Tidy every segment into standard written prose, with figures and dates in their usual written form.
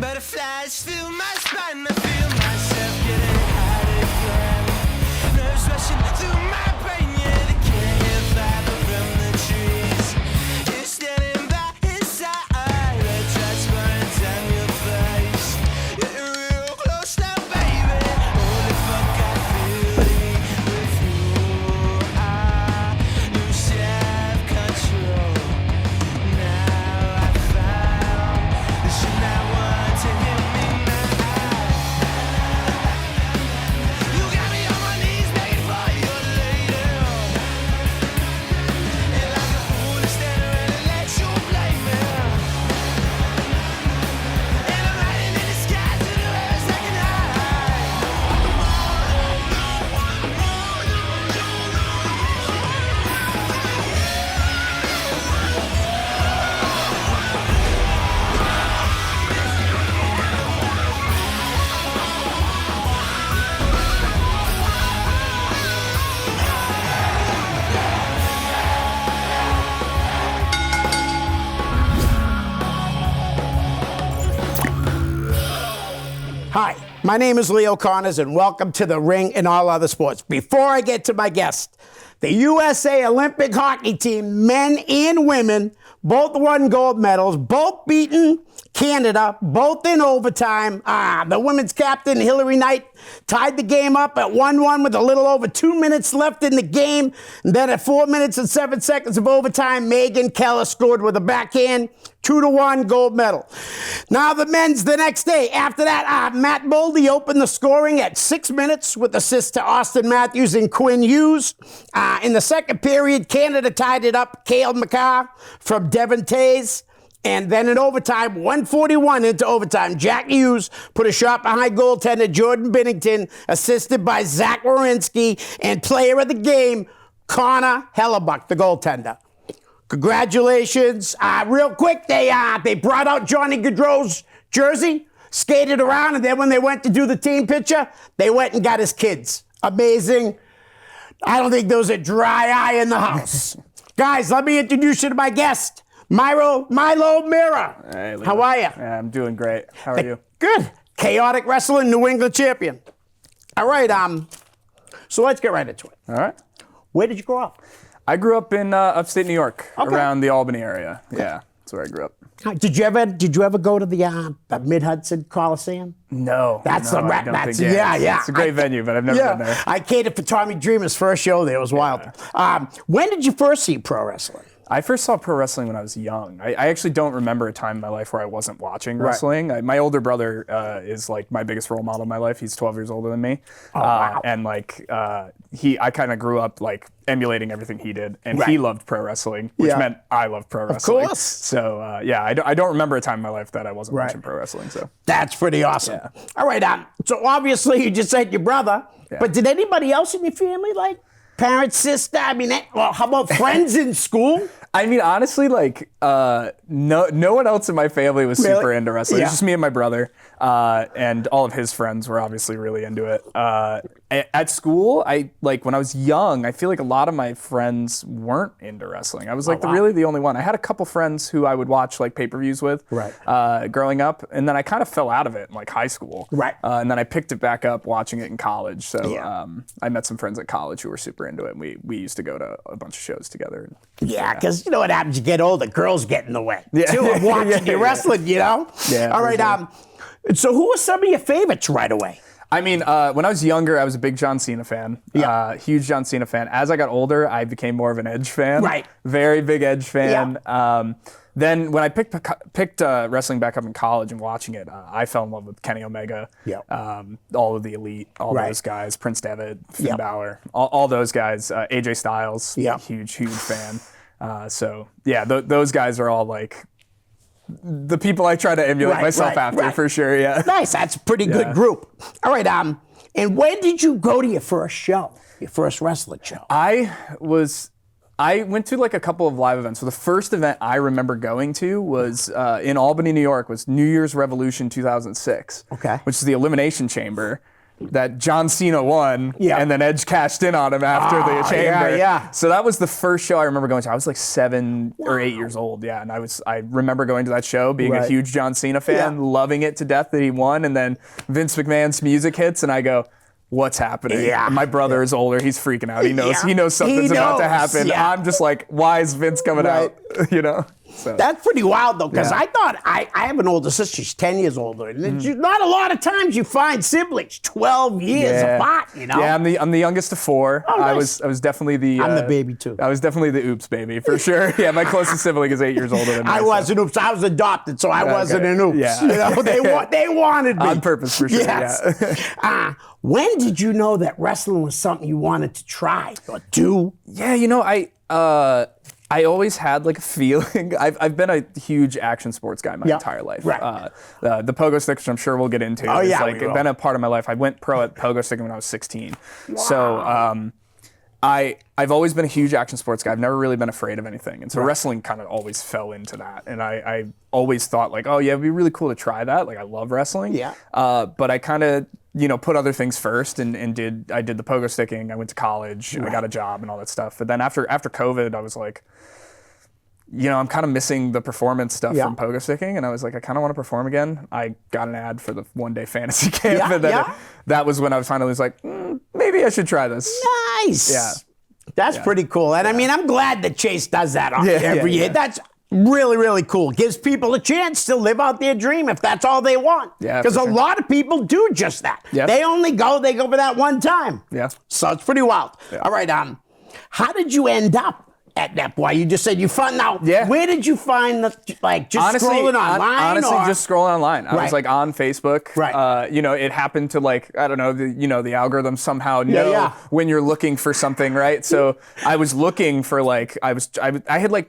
Butterflies fill my spine, I feel myself getting hot again. Nerves rushing through my brain, yeah, they can't hear fire from the trees. You're standing by his side, red drops burning down your face. You're real close now, baby. Holy fuck, I feel it with you. I lose self-control. Now I found that you're not one to hear me now. You got me on my knees begging for your lady. And like a fool to stand around and let you blame me. And I'm riding in the sky to the heavens like an Hi, my name is Leo Connors, and welcome to The Ring and All Other Sports. Before I get to my guest, the USA Olympic hockey team, men and women, both won gold medals, both beaten Canada, both in overtime. The women's captain, Hillary Knight, tied the game up at 1-1 with a little over 2 minutes left in the game. And then at 4 minutes and 7 seconds of overtime, Megan Keller scored with a backhand, 2-1 gold medal. Now the men's the next day. After that, Matt Boldy opened the scoring at 6 minutes with assists to Austin Matthews and Quinn Hughes. In the second period, Canada tied it up. Cale Makar from Devon Tays. And then in overtime, 141 into overtime, Jack Hughes put a shot behind goaltender Jordan Binnington, assisted by Zach Werenski, and player of the game, Connor Hellebuck, the goaltender. Congratulations. Real quick, they brought out Johnny Gaudreau's jersey, skated around, and then when they went to do the team picture, they went and got his kids. Amazing. I don't think there was a dry eye in the house. Guys, let me introduce you to my guest, Milo Mirra. Hey, Leo. How are you? Yeah, I'm doing great. How are you? Good. Chaotic Wrestling New England champion. All right, so let's get right into it. All right. Where did you grow up? I grew up in upstate New York, Okay. around the Albany area. Yeah, that's where I grew up. Did you ever go to the Mid-Hudson Coliseum? No. That's no, the I rap. don't That's think- yeah. It's a great venue, but I've never been there. I catered for Tommy Dreamer's first show there. It was wild. When did you first see pro wrestling? I first saw pro wrestling when I was young. I actually don't remember a time in my life where I wasn't watching wrestling. My older brother is like my biggest role model in my life. He's 12 years older than me. Oh, wow. And like I kind of grew up like emulating everything he did, and he loved pro wrestling, which meant I loved pro wrestling. course. So I don't remember a time in my life that I wasn't watching pro wrestling. So That's pretty awesome. Yeah. All right, so obviously you just said your brother, but did anybody else in your family, like parents, sister? I mean, how about friends in school? I mean, honestly, like no one else in my family was super into wrestling. It was just me and my brother, and all of his friends were obviously really into it. At school, when I was young, I feel like a lot of my friends weren't into wrestling. I was like really the only one. I had a couple friends who I would watch like pay-per-views with growing up, and then I kind of fell out of it in like high school. And then I picked it back up watching it in college. So I met some friends at college who were super into it, and we used to go to a bunch of shows together. Yeah, because you know what happens? You get older, girls get in the way too of watching you wrestling. You know. Yeah. All right. Sure. So who were some of your favorites right away? I mean, when I was younger, I was a big John Cena fan. Huge John Cena fan. As I got older, I became more of an Edge fan. Very big Edge fan. Then when I picked wrestling back up in college and watching it, I fell in love with Kenny Omega, all of the Elite, all those guys, Prince Devitt, Finn Balor, all those guys, AJ Styles, huge fan. Those guys are all like the people I try to emulate myself after for sure. Yeah. Nice. That's a pretty good group. All right. And when did you go to your first show, your first wrestling show? I went to like a couple of live events. So the first event I remember going to was in Albany, New York, was New Year's Revolution 2006. Okay. Which is the Elimination Chamber. that John Cena won, and then Edge cashed in on him after the Chamber. Yeah. So that was the first show I remember going to. I was like 7 or 8 years old, and I remember going to that show, being a huge John Cena fan, loving it to death that he won, and then Vince McMahon's music hits, and I go, what's happening? Yeah. And my brother is older. He's freaking out. He knows something's about to happen. Yeah. I'm just like, why is Vince coming out? So. That's pretty wild, though, because I thought I have an older sister. She's 10 years older. And not a lot of times you find siblings 12 years apart, you know? Yeah, I'm the youngest of 4. Oh, nice. I was definitely the... I'm the baby, too. I was definitely the oops baby, for sure. Yeah, my closest sibling is 8 years older than me. I wasn't oops. I was adopted, so I wasn't an oops. Yeah. You know, they wanted me. On purpose, for sure, Yes. When did you know that wrestling was something you wanted to try or do? Yeah, I always had like a feeling. I've been a huge action sports guy my entire life. Right. The pogo stick, which I'm sure we'll get into, it's been a part of my life. I went pro at pogo sticking when I was 16. Wow. So I've always been a huge action sports guy. I've never really been afraid of anything. And so wrestling kind of always fell into that. And I always thought like, oh yeah, it'd be really cool to try that. Like I love wrestling. Yeah. But I kind of, put other things first and did the pogo sticking. I went to college, I got a job and all that stuff. But then after COVID, I was like, I'm kind of missing the performance stuff from pogo sticking. And I was like, I kind of want to perform again. I got an ad for the one-day fantasy camp. And then that was when I finally was like, maybe I should try this. Nice. Yeah. That's pretty cool. And I mean, I'm glad that Chase does that every year. That's really, really cool. Gives people a chance to live out their dream if that's all they want. Yeah, because a lot of people do just that. Yeah. They go for that one time. Yeah. So it's pretty wild. Yeah. All right. How did you end up at that point? You just said you found now. Yeah. Where did you find honestly, scrolling online? Honestly, just scrolling online. I was like on Facebook. Right. It happened to I don't know, the algorithm somehow know when you're looking for something, right? So I was looking for I had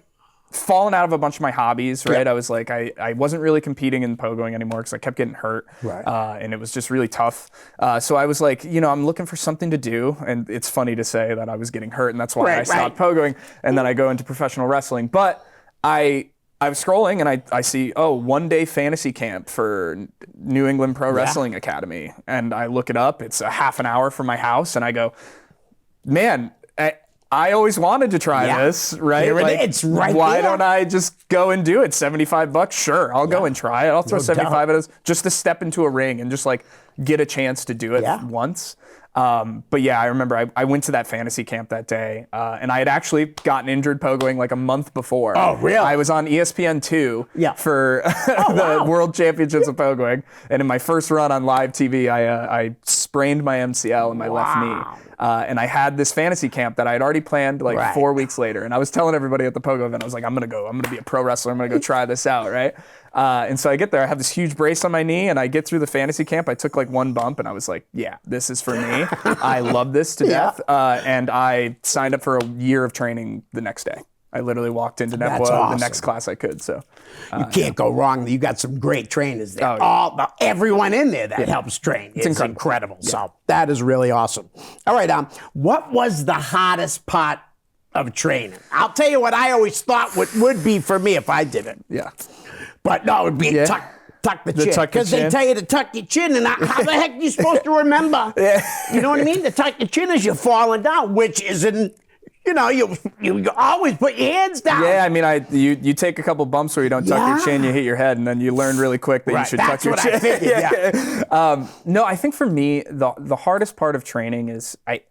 fallen out of a bunch of my hobbies, right? I was like, I wasn't really competing in pogoing anymore because I kept getting hurt, and it was just really tough. So I was like, I'm looking for something to do, and it's funny to say that I was getting hurt, and that's why I stopped pogoing, and then I go into professional wrestling. But I was scrolling, and I see, one-day fantasy camp for New England Pro Wrestling Academy, and I look it up. It's a half an hour from my house, and I go, man, I always wanted to try this, right? It's right Why there. don't I just go and do it? $75? Sure, I'll go and try it. I'll throw 75 at us just to step into a ring and just get a chance to do it once. But yeah, I remember I went to that fantasy camp that day, and I had actually gotten injured pogoing a month before. Oh, really? I was on ESPN2 for the World Championships of pogoing, and in my first run on live TV, I sprained my MCL in my left knee. And I had this fantasy camp that I had already planned 4 weeks later. And I was telling everybody at the pogo event, I was like, I'm going to be a pro wrestler. I'm going to go try this out, right? And so I get there, I have this huge brace on my knee, and I get through the fantasy camp. I took one bump, and I was like, yeah, this is for me. I love this to death. And I signed up for a year of training the next day. I literally walked into NEPWA, the next class I could. So you can't go wrong. You got some great trainers there. Everyone in there that helps train. It's incredible. Yeah. So that is really awesome. All right, what was the hardest part of training? I'll tell you what I always thought would be for me if I did it. Yeah. But no, it would be tuck the chin. Because they tell you to tuck your chin, and how the heck are you supposed to remember? You know what I mean? To tuck your chin as you're falling down, which isn't. You always put your hands down. Yeah, I mean, you take a couple bumps where you don't tuck your chin, you hit your head, and then you learn really quick that you should tuck your chin. That's what I figured, No, I think for me, the hardest part of training is, I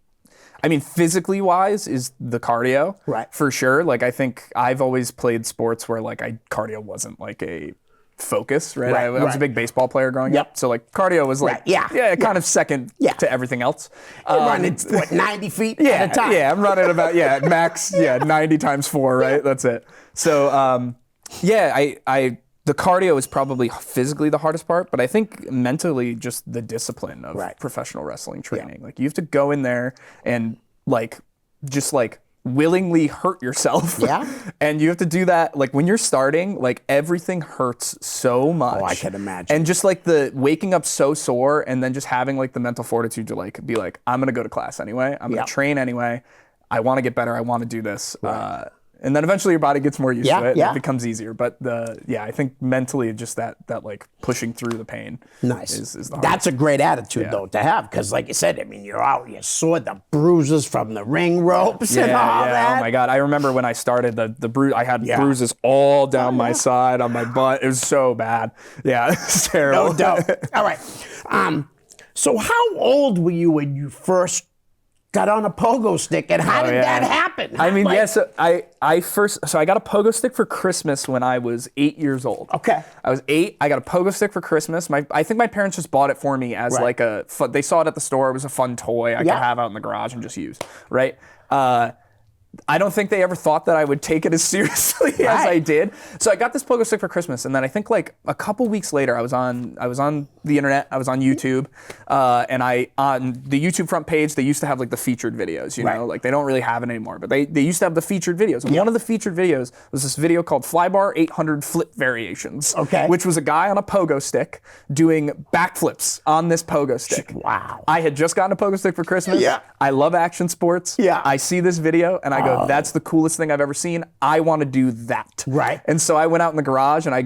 mean, physically wise is the cardio. Right. For sure. I think I've always played sports where cardio wasn't a focus, right? I was a big baseball player growing up, so cardio was kind of second to everything else. You're running 90 feet at a time. Yeah, I'm running about max 90 times 4, right? That's it. So the cardio is probably physically the hardest part, but I think mentally just the discipline of professional wrestling training. You have to go in there and willingly hurt yourself. Yeah. And you have to do that when you're starting, everything hurts so much. Oh, I can imagine. And just the waking up so sore and then just having the mental fortitude to be I'm going to go to class anyway. I'm going to train anyway. I want to get better. I want to do this. And then eventually your body gets more used to it. Yeah. And it becomes easier. But I think mentally just that like pushing through the pain. Nice. Is the hardest. That's a great attitude though to have, because like you said, I mean, you're out, you saw the bruises from the ring ropes and all that. Oh my God. I remember when I started the bruise, I had bruises all down my side on my butt. It was so bad. Yeah, it's terrible. No doubt. All right. So how old were you when you first got on a pogo stick, and how did that happen? I mean, so I got a pogo stick for Christmas when I was 8 years old. Okay. I was 8. I got a pogo stick for Christmas. I think my parents just bought it for me as like a fun, they saw it at the store. It was a fun toy I could have out in the garage and just use, right? I don't think they ever thought that I would take it as seriously as I did. So I got this pogo stick for Christmas, and then I think like a couple weeks later, I was on the internet, I was on YouTube, and on the YouTube front page, they used to have like the featured videos, you know, like they don't really have it anymore, but they used to have the featured videos. And one of the featured videos was this video called Flybar 800 Flip Variations, which was a guy on a pogo stick doing backflips on this pogo stick. Wow. I had just gotten a pogo stick for Christmas. Yeah. I love action sports. Yeah. I see this video and I go, that's the coolest thing I've ever seen. I want to do that. Right. And so I went out in the garage and I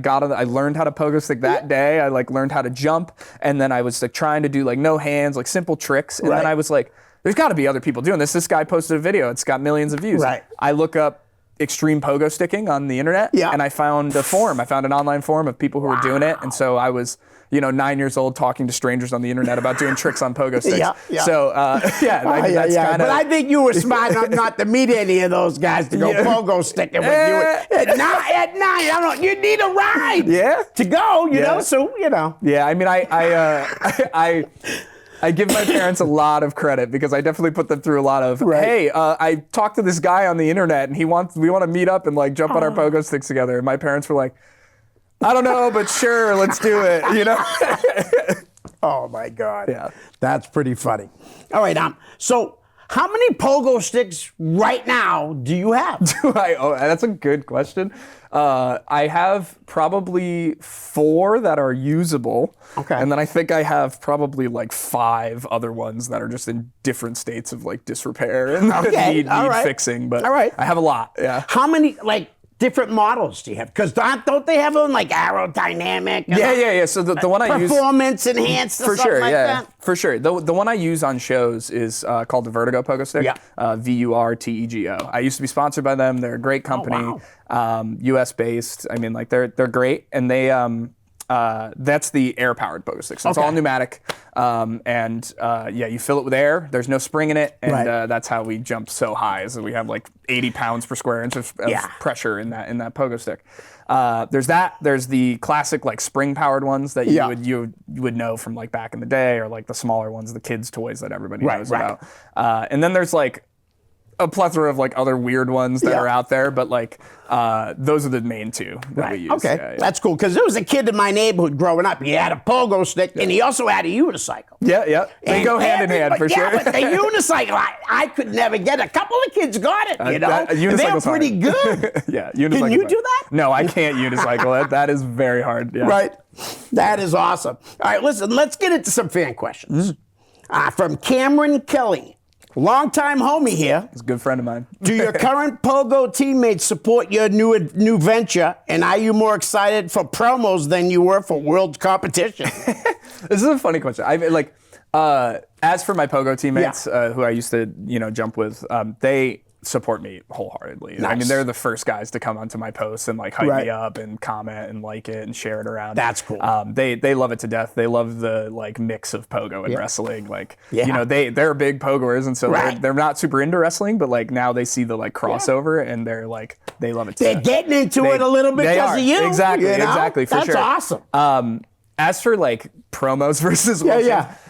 learned how to pogo stick that day. I like learned how to jump, and then I was like trying to do like no hands, like simple tricks. And then I was like, there's got to be other people doing this. This guy posted a video. It's got millions of views. Right. I look up extreme pogo sticking on the internet, and I found a forum. I found an online forum of people who were doing it. And so I was, 9 years old talking to strangers on the internet about doing tricks on pogo sticks. So that's kind of. But I think you were smart not to meet any of those guys to go pogo sticking with you at night. I don't know. You need a ride. To go. You know. So Yeah, I mean, I give my parents a lot of credit because I definitely put them through a lot of, hey, I talked to this guy on the internet and we want to meet up and like jump on our pogo sticks together. And my parents were like, I don't know, but sure, let's do it, Oh my God. Yeah. That's pretty funny. All right, so how many pogo sticks right now do you have? That's a good question. I have probably 4 that are usable. Okay. And then I think I have probably like 5 other ones that are just in different states of like disrepair and need fixing. But I have a lot. Yeah. How many different models do you have? Because don't they have them like aerodynamic? Yeah. So the one I use, performance enhanced or something like that? For sure. The one I use on shows is called the Vertigo Pogo Stick. VURTEGO. I used to be sponsored by them. They're a great company, U.S. based. I mean, like they're great, and they that's the air-powered pogo stick. So it's all pneumatic, you fill it with air. There's no spring in it, and that's how we jump so high. Is that we have like 80 pounds per square inch of pressure in that pogo stick. There's that. There's the classic like spring-powered ones that you would know from like back in the day, or like the smaller ones, the kids' toys that everybody knows about. And then there's like a plethora of like other weird ones that are out there, but like those are the main 2 that we use. Okay, that's cool, because there was a kid in my neighborhood growing up. He had a pogo stick and he also had a unicycle. Yeah. They go hand in hand for sure. Yeah, but the unicycle, I could never get it. A couple of kids got it, and they're pretty good. Yeah, unicycle. Can you do that? No, I can't unicycle it. That is very hard. Yeah. Right. That is awesome. All right, listen, let's get into some fan questions. From Cameron Kelly. Longtime homie here. He's a good friend of mine. Do your current pogo teammates support your new venture? And are you more excited for promos than you were for world competition? This is a funny question. As for my pogo teammates, who I used to jump with, they support me wholeheartedly. Nice. I mean, they're the first guys to come onto my posts and like hype me up and comment and like it and share it around. That's cool. They love it to death. They love the like mix of pogo and wrestling. Like they're big pogoers, and so they're not super into wrestling, but like now they see the like crossover and they're like they love it to They're death. getting into it a little bit because of you. Exactly, for sure. That's awesome. As for like promos versus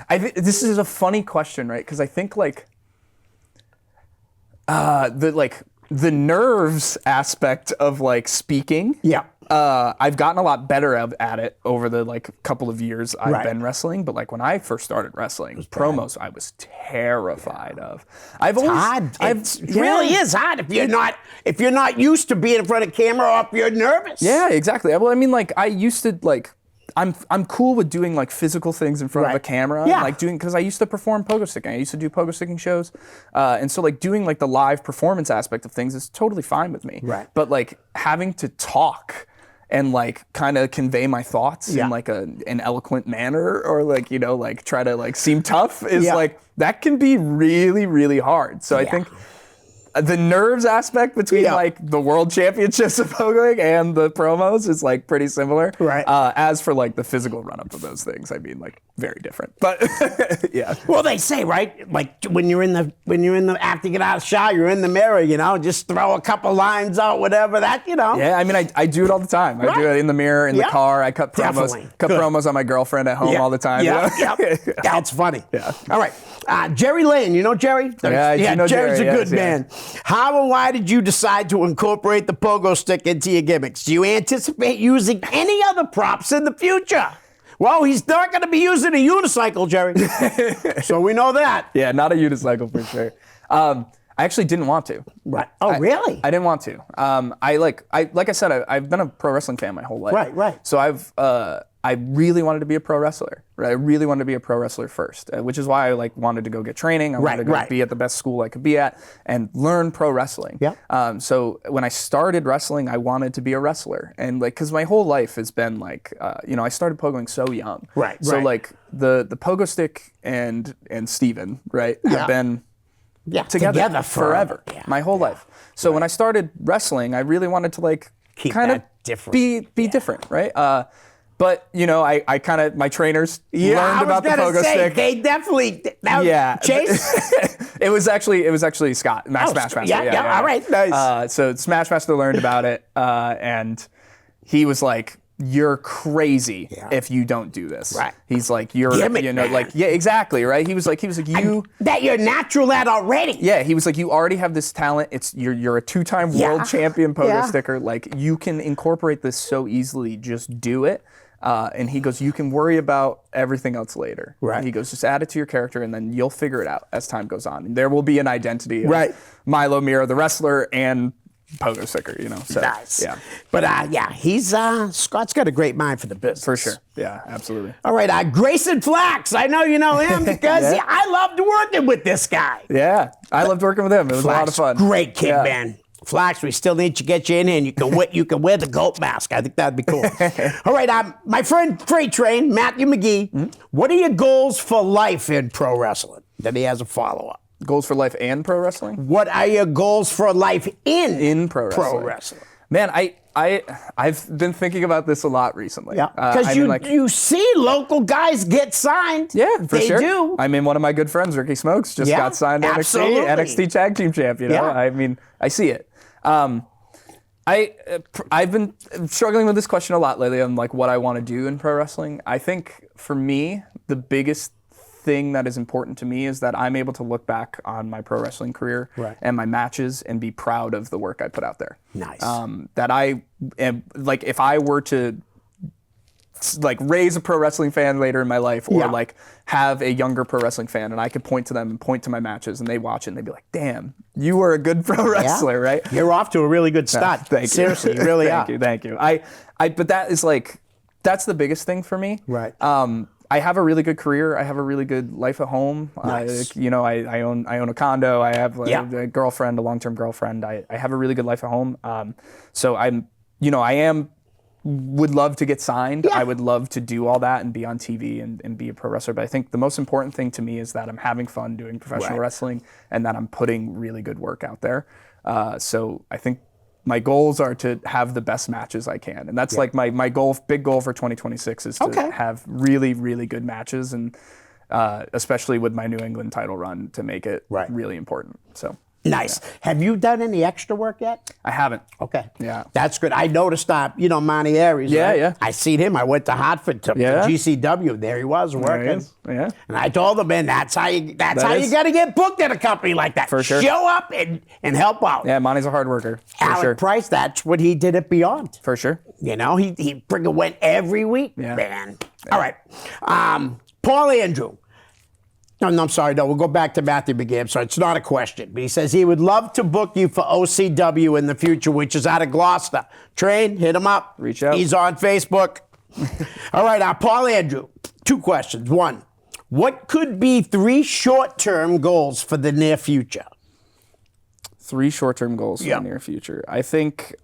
this is a funny question, right? Because I think like the nerves aspect of like speaking. I've gotten a lot better at it over the like couple of years I've been wrestling. But like when I first started wrestling, promos I was terrified of. It really is hard if you're not used to being in front of camera or if you're nervous. Yeah, exactly. Well, I mean, like I used to like. I'm cool with doing like physical things in front of a camera, Yeah. like doing, because I used to perform pogo sticking. I used to do pogo sticking shows, and so like doing like the live performance aspect of things is totally fine with me. Right. But like having to talk and like kind of convey my thoughts Yeah. in like an eloquent manner, or like, you know, like try to like seem tough is like, that can be really, really hard. So I think the nerves aspect between like the world championships of pogoing and the promos is like pretty similar. Right. As for like the physical run up of those things, I mean, like very different. But yeah. Well, they say, right? Like when you're in the after you get out of the shower, you're in the mirror, you know, just throw a couple lines out, whatever that, you know. Yeah, I mean, I do it all the time. I do it in the mirror, in the car. I cut Definitely. promos on my girlfriend at home all the time. Yeah, You know? That's funny. Yeah. All right. Jerry Lane, you know Jerry? Yeah, I do know Jerry's Jerry, a good yes, man. How and why did you decide to incorporate the pogo stick into your gimmicks? Do you anticipate using any other props in the future? Well, he's not going to be using a unicycle, Jerry. So we know that. Yeah, not a unicycle for sure. I actually didn't want to. Right. Oh, really? I didn't want to. Like I said, I've been a pro wrestling fan my whole life. Right. So I really wanted to be a pro wrestler. Right. I really wanted to be a pro wrestler first, which is why I like wanted to go get training. I wanted to go be at the best school I could be at and learn pro wrestling. Yeah. So when I started wrestling, I wanted to be a wrestler, and like, because my whole life has been like, you know, I started pogoing so young. Right. So like the pogo stick and Steven, right, have been together forever. Yeah. My whole life. So when I started wrestling, I really wanted to like kind of different. be different, right? But you know, I kind of, my trainers learned about the pogo stick. They definitely. Chase. It was actually Scott, Smash Master. Yeah. All right. Nice. So Smash Master learned about it, and he was like, "You're crazy if you don't do this." Right. He's like, "You're, Gimmick, you know, man. like, yeah, exactly, right." He was like, you. That you're natural at already. Yeah, he was like, you already have this talent. You're a 2-time world champion pogo sticker. Like, you can incorporate this so easily. Just do it. And he goes, you can worry about everything else later. Right. He goes, just add it to your character, and then you'll figure it out as time goes on. And there will be an identity of Milo Mirra, the wrestler, and pogo sticker. You know. So, nice. Yeah. But he's Scott's got a great mind for the business. For sure. Yeah, absolutely. All right, Grayson Flax. I know you know him because I loved working with this guy. Yeah, I loved working with him. It was a lot of fun. Great kid, man. Flax, we still need to get you in here, and you can wear the goat mask. I think that'd be cool. All right, my friend Freight Train, Matthew McGee, what are your goals for life in pro wrestling? Then he has a follow-up. Goals for life and pro wrestling? What are your goals for life in pro wrestling? Man, I've been thinking about this a lot recently. Yeah, because you see local guys get signed. Yeah, for sure. They do. I mean, one of my good friends, Ricky Smokes, just got signed to NXT Tag Team Champ. You know, I mean, I see it. I've been struggling with this question a lot lately on like what I want to do in pro wrestling. I think for me, the biggest thing that is important to me is that I'm able to look back on my pro wrestling career and my matches and be proud of the work I put out there. Nice. That I am, like, if I were to like raise a pro wrestling fan later in my life, or like have a younger pro wrestling fan, and I could point to them and point to my matches, and they watch it and they'd be like, "Damn, you were a good pro wrestler, right?" You're off to a really good start. Thank you. Seriously, you really are. Thank you. But that is like, that's the biggest thing for me. Right. I have a really good career. I have a really good life at home. Nice. You know, I own a condo. I have a girlfriend, a long-term girlfriend. I have a really good life at home. So would love to get signed. I would love to do all that and be on TV and be a pro wrestler. But I think the most important thing to me is that I'm having fun doing professional wrestling, and that I'm putting really good work out there. So I think my goals are to have the best matches I can. And that's like my big goal for 2026 is to have really, really good matches, and especially with my New England title run, to make it really important. So. Nice. Yeah. Have you done any extra work yet? I haven't. Okay. Yeah. That's good. I noticed, Monty Aries. Yeah, right? yeah. I seen him. I went to Hartford to GCW. There he was working. Yeah. And I told him, man, that's how you got to get booked at a company like that. For sure. Show up and help out. Yeah, Monty's a hard worker. Alec Price, that's what he did at Beyond. For sure. You know, he freaking went every week, man. Yeah. All right. Paul Andrew. No, I'm sorry. No, we'll go back to Matthew McGee. So it's not a question. But he says he would love to book you for OCW in the future, which is out of Gloucester. Train, hit him up. Reach out. He's on Facebook. All right, Paul Andrew, 2 questions. 1, what could be 3 short-term goals for the near future? 3 short-term goals for the near future. I think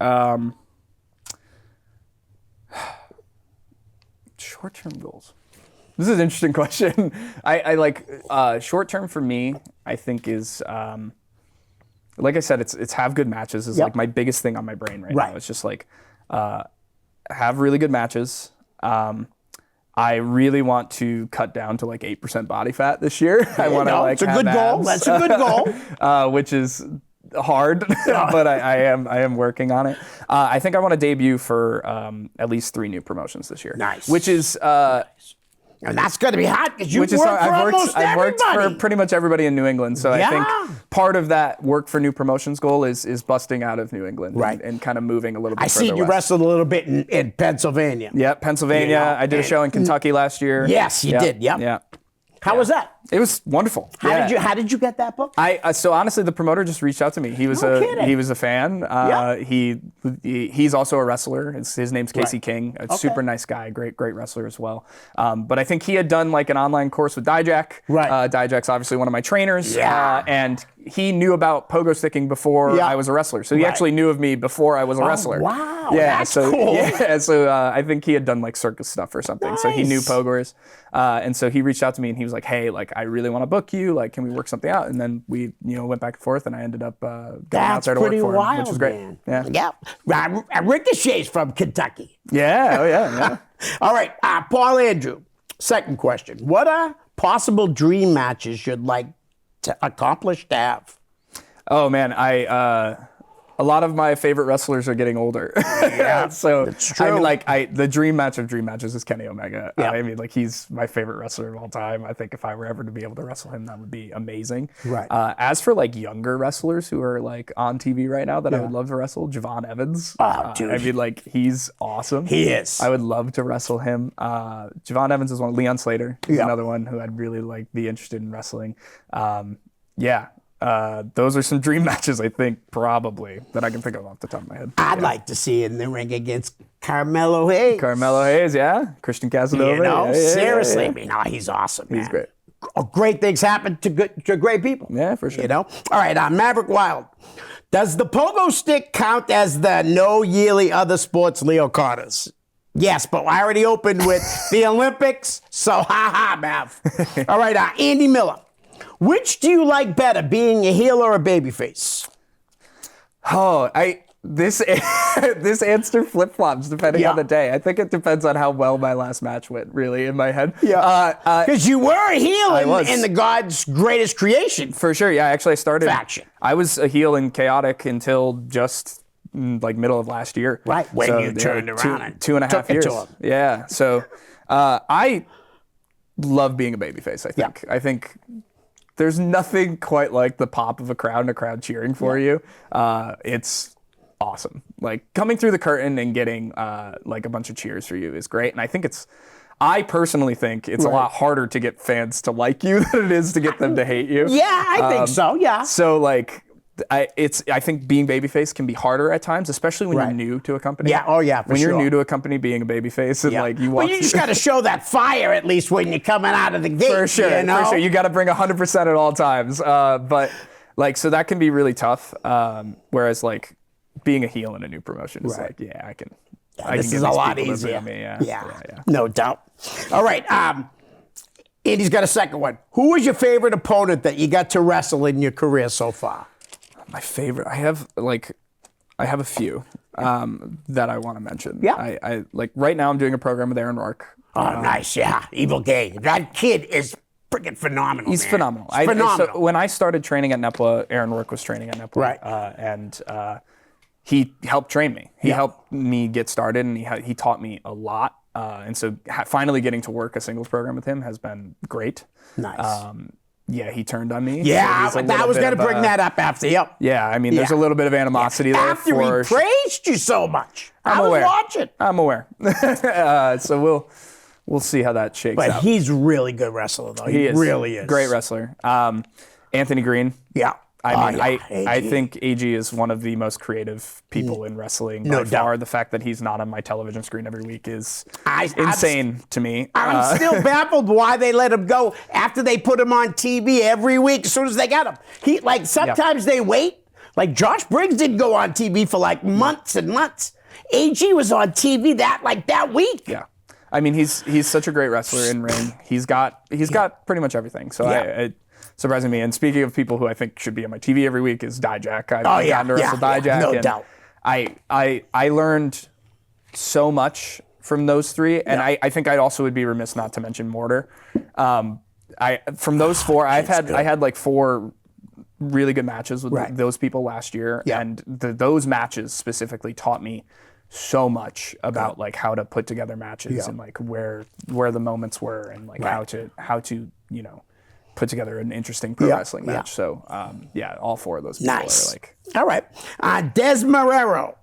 short-term goals. This is an interesting question. I like short-term for me. I think is like I said, it's have good matches is like my biggest thing on my brain right now. It's just like have really good matches. I really want to cut down to like 8% body fat this year. I want to like it's a good goal. That's a good goal. Which is hard, but I am working on it. I think I want to debut for at least 3 new promotions this year. Nice. Which is and that's going to be hot because you work for I've worked for pretty much everybody in New England. So I think part of that work for new promotions goal is busting out of New England and kind of moving a little bit further I see you west. wrestled a little bit in Pennsylvania. Yep, Pennsylvania. I did a show in Kentucky last year. Yes, you did. Yep. Yeah. How was that? It was wonderful. How did you get that book? So honestly, the promoter just reached out to me. He was he was a fan. He's also a wrestler. His name's Casey King. A super nice guy, great wrestler as well. But I think he had done like an online course with Dijak. Right. Dijak's obviously one of my trainers. And he knew about pogo sticking before I was a wrestler. So he actually knew of me before I was a wrestler. Wow. Yeah. That's so cool. yeah. So I think he had done like circus stuff or something. So he knew pogers. And so he reached out to me and he was like, "Hey, like I really want to book you. Like, can we work something out?" And then we, went back and forth, and I ended up going out there to work for him, which was great. Man. Yeah. Ricochet's from Kentucky. Yeah. Oh yeah. All right, Paul Andrew. Second question: what are possible dream matches you'd like to accomplish to have? Oh man, a lot of my favorite wrestlers are getting older. Yeah, so that's true. I mean, the dream match of dream matches is Kenny Omega. Yeah. I mean, like he's my favorite wrestler of all time. I think if I were ever to be able to wrestle him, that would be amazing. Right. As for like younger wrestlers who are like on TV right now that I would love to wrestle, Javon Evans. Oh, dude. I mean, like he's awesome. He is. I would love to wrestle him. Javon Evans is one. Leon Slater is another one who I'd really like be interested in wrestling. Those are some dream matches, I think, probably, that I can think of off the top of my head. I'd like to see in the ring against Carmelo Hayes. Carmelo Hayes, yeah. Christian Casanova. Seriously. I mean, he's awesome, man. He's great. Great things happen to great people. Yeah, for sure. All right, Maverick Wild. Does the pogo stick count as the no yearly other sports Leo Carter's? Yes, but I already opened with the Olympics, so Mav. All right, Andy Miller. Which do you like better, being a heel or a babyface? Oh, this answer flip-flops depending on the day. I think it depends on how well my last match went, really, in my head. Yeah. Because you were a heel in the God's greatest creation. For sure, yeah. Actually, I started... Faction. I was a heel in Chaotic until just... like middle of last year. Right, when you turned around. 2.5 years. Yeah, so I love being a babyface, I think. Yeah. I think there's nothing quite like the pop of a crowd and a crowd cheering for you. It's awesome. Like coming through the curtain and getting like a bunch of cheers for you is great. And I personally think it's a lot harder to get fans to like you than it is to get them to hate you. Yeah, I think so, yeah. So like... I think being babyface can be harder at times, especially when you're new to a company. Yeah, oh yeah, for when sure. you're new to a company, being a babyface and like you walk. Well, you just got to show that fire at least when you're coming out of the gate. For sure, for sure. You got to bring 100% at all times. But like, so that can be really tough. Whereas like being a heel in a new promotion is like, I can. This is a lot easier. Yeah, no doubt. All right, Andy's got a second one. Who was your favorite opponent that you got to wrestle in your career so far? My favorite, I have a few that I want to mention. Yeah. I like right now I'm doing a program with Aaron Rourke. Oh, nice, yeah. Evil Gay. That kid is freaking phenomenal. He's phenomenal. Phenomenal. So when I started training at NEPWA, Aaron Rourke was training at NEPWA. Right. And he helped train me. He helped me get started, and he taught me a lot. And so finally getting to work a singles program with him has been great. Nice. Yeah, he turned on me. Yeah, so I was going to bring that up after. Yep. Yeah, I mean, there's a little bit of animosity there. After he praised you so much. I was watching. I'm aware. So we'll see how that shakes out. But he's really good wrestler, though. He is. Really is. Great wrestler. Anthony Green. Yeah. I mean, yeah, I AG. think AG is one of the most creative people in wrestling. No by doubt. far. The fact that he's not on my television screen every week is I'm insane to me. I'm still baffled why they let him go after they put him on TV every week as soon as they got him. He like sometimes they wait. Like Josh Briggs didn't go on TV for like months and months. AG was on TV that week. Yeah. I mean, he's such a great wrestler in ring. He's got pretty much everything. So it surprising me. And speaking of people who I think should be on my TV every week is Dijak. I've gotten to wrestle Dijak. No doubt. I learned so much from those three, and I think I also would be remiss not to mention Mortar. From those four, I had like 4 really good matches with those people last year, and those matches specifically taught me so much about like how to put together matches and like where the moments were and like how to put together an interesting pro wrestling match. So all 4 of those people are like all right. Des Marrero,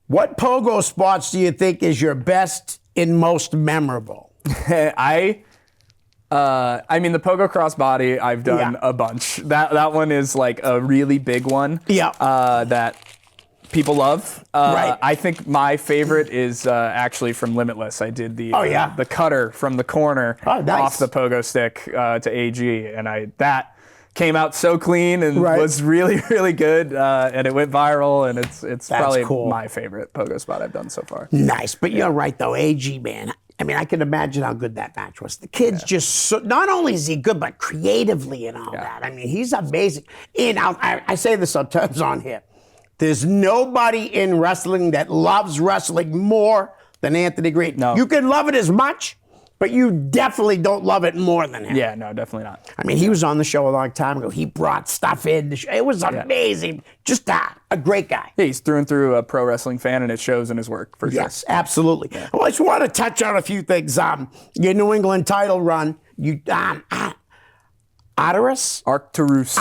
what pogo spots do you think is your best and most memorable? I mean, the pogo crossbody, I've done a bunch. That one is like a really big one. That people love. I think my favorite is actually from Limitless. I did the cutter from the corner off the pogo stick to AG, and that came out so clean and was really, really good, and it went viral, and it's probably my favorite pogo spot I've done so far. Nice, but you're right though, AG, man. I mean, I can imagine how good that match was. The kid's just not only is he good, but creatively and all that. I mean, he's amazing. And I say this sometimes on here. There's nobody in wrestling that loves wrestling more than Anthony Green. No. You can love it as much, but you definitely don't love it more than him. Yeah, no, definitely not. I mean, he was on the show a long time ago. He brought stuff in. It was amazing. Just a great guy. Yeah, he's through and through a pro wrestling fan, and it shows in his work, for sure. Yes, absolutely. Well, I just want to touch on a few things. Your New England title run, Arcturus? Arcturus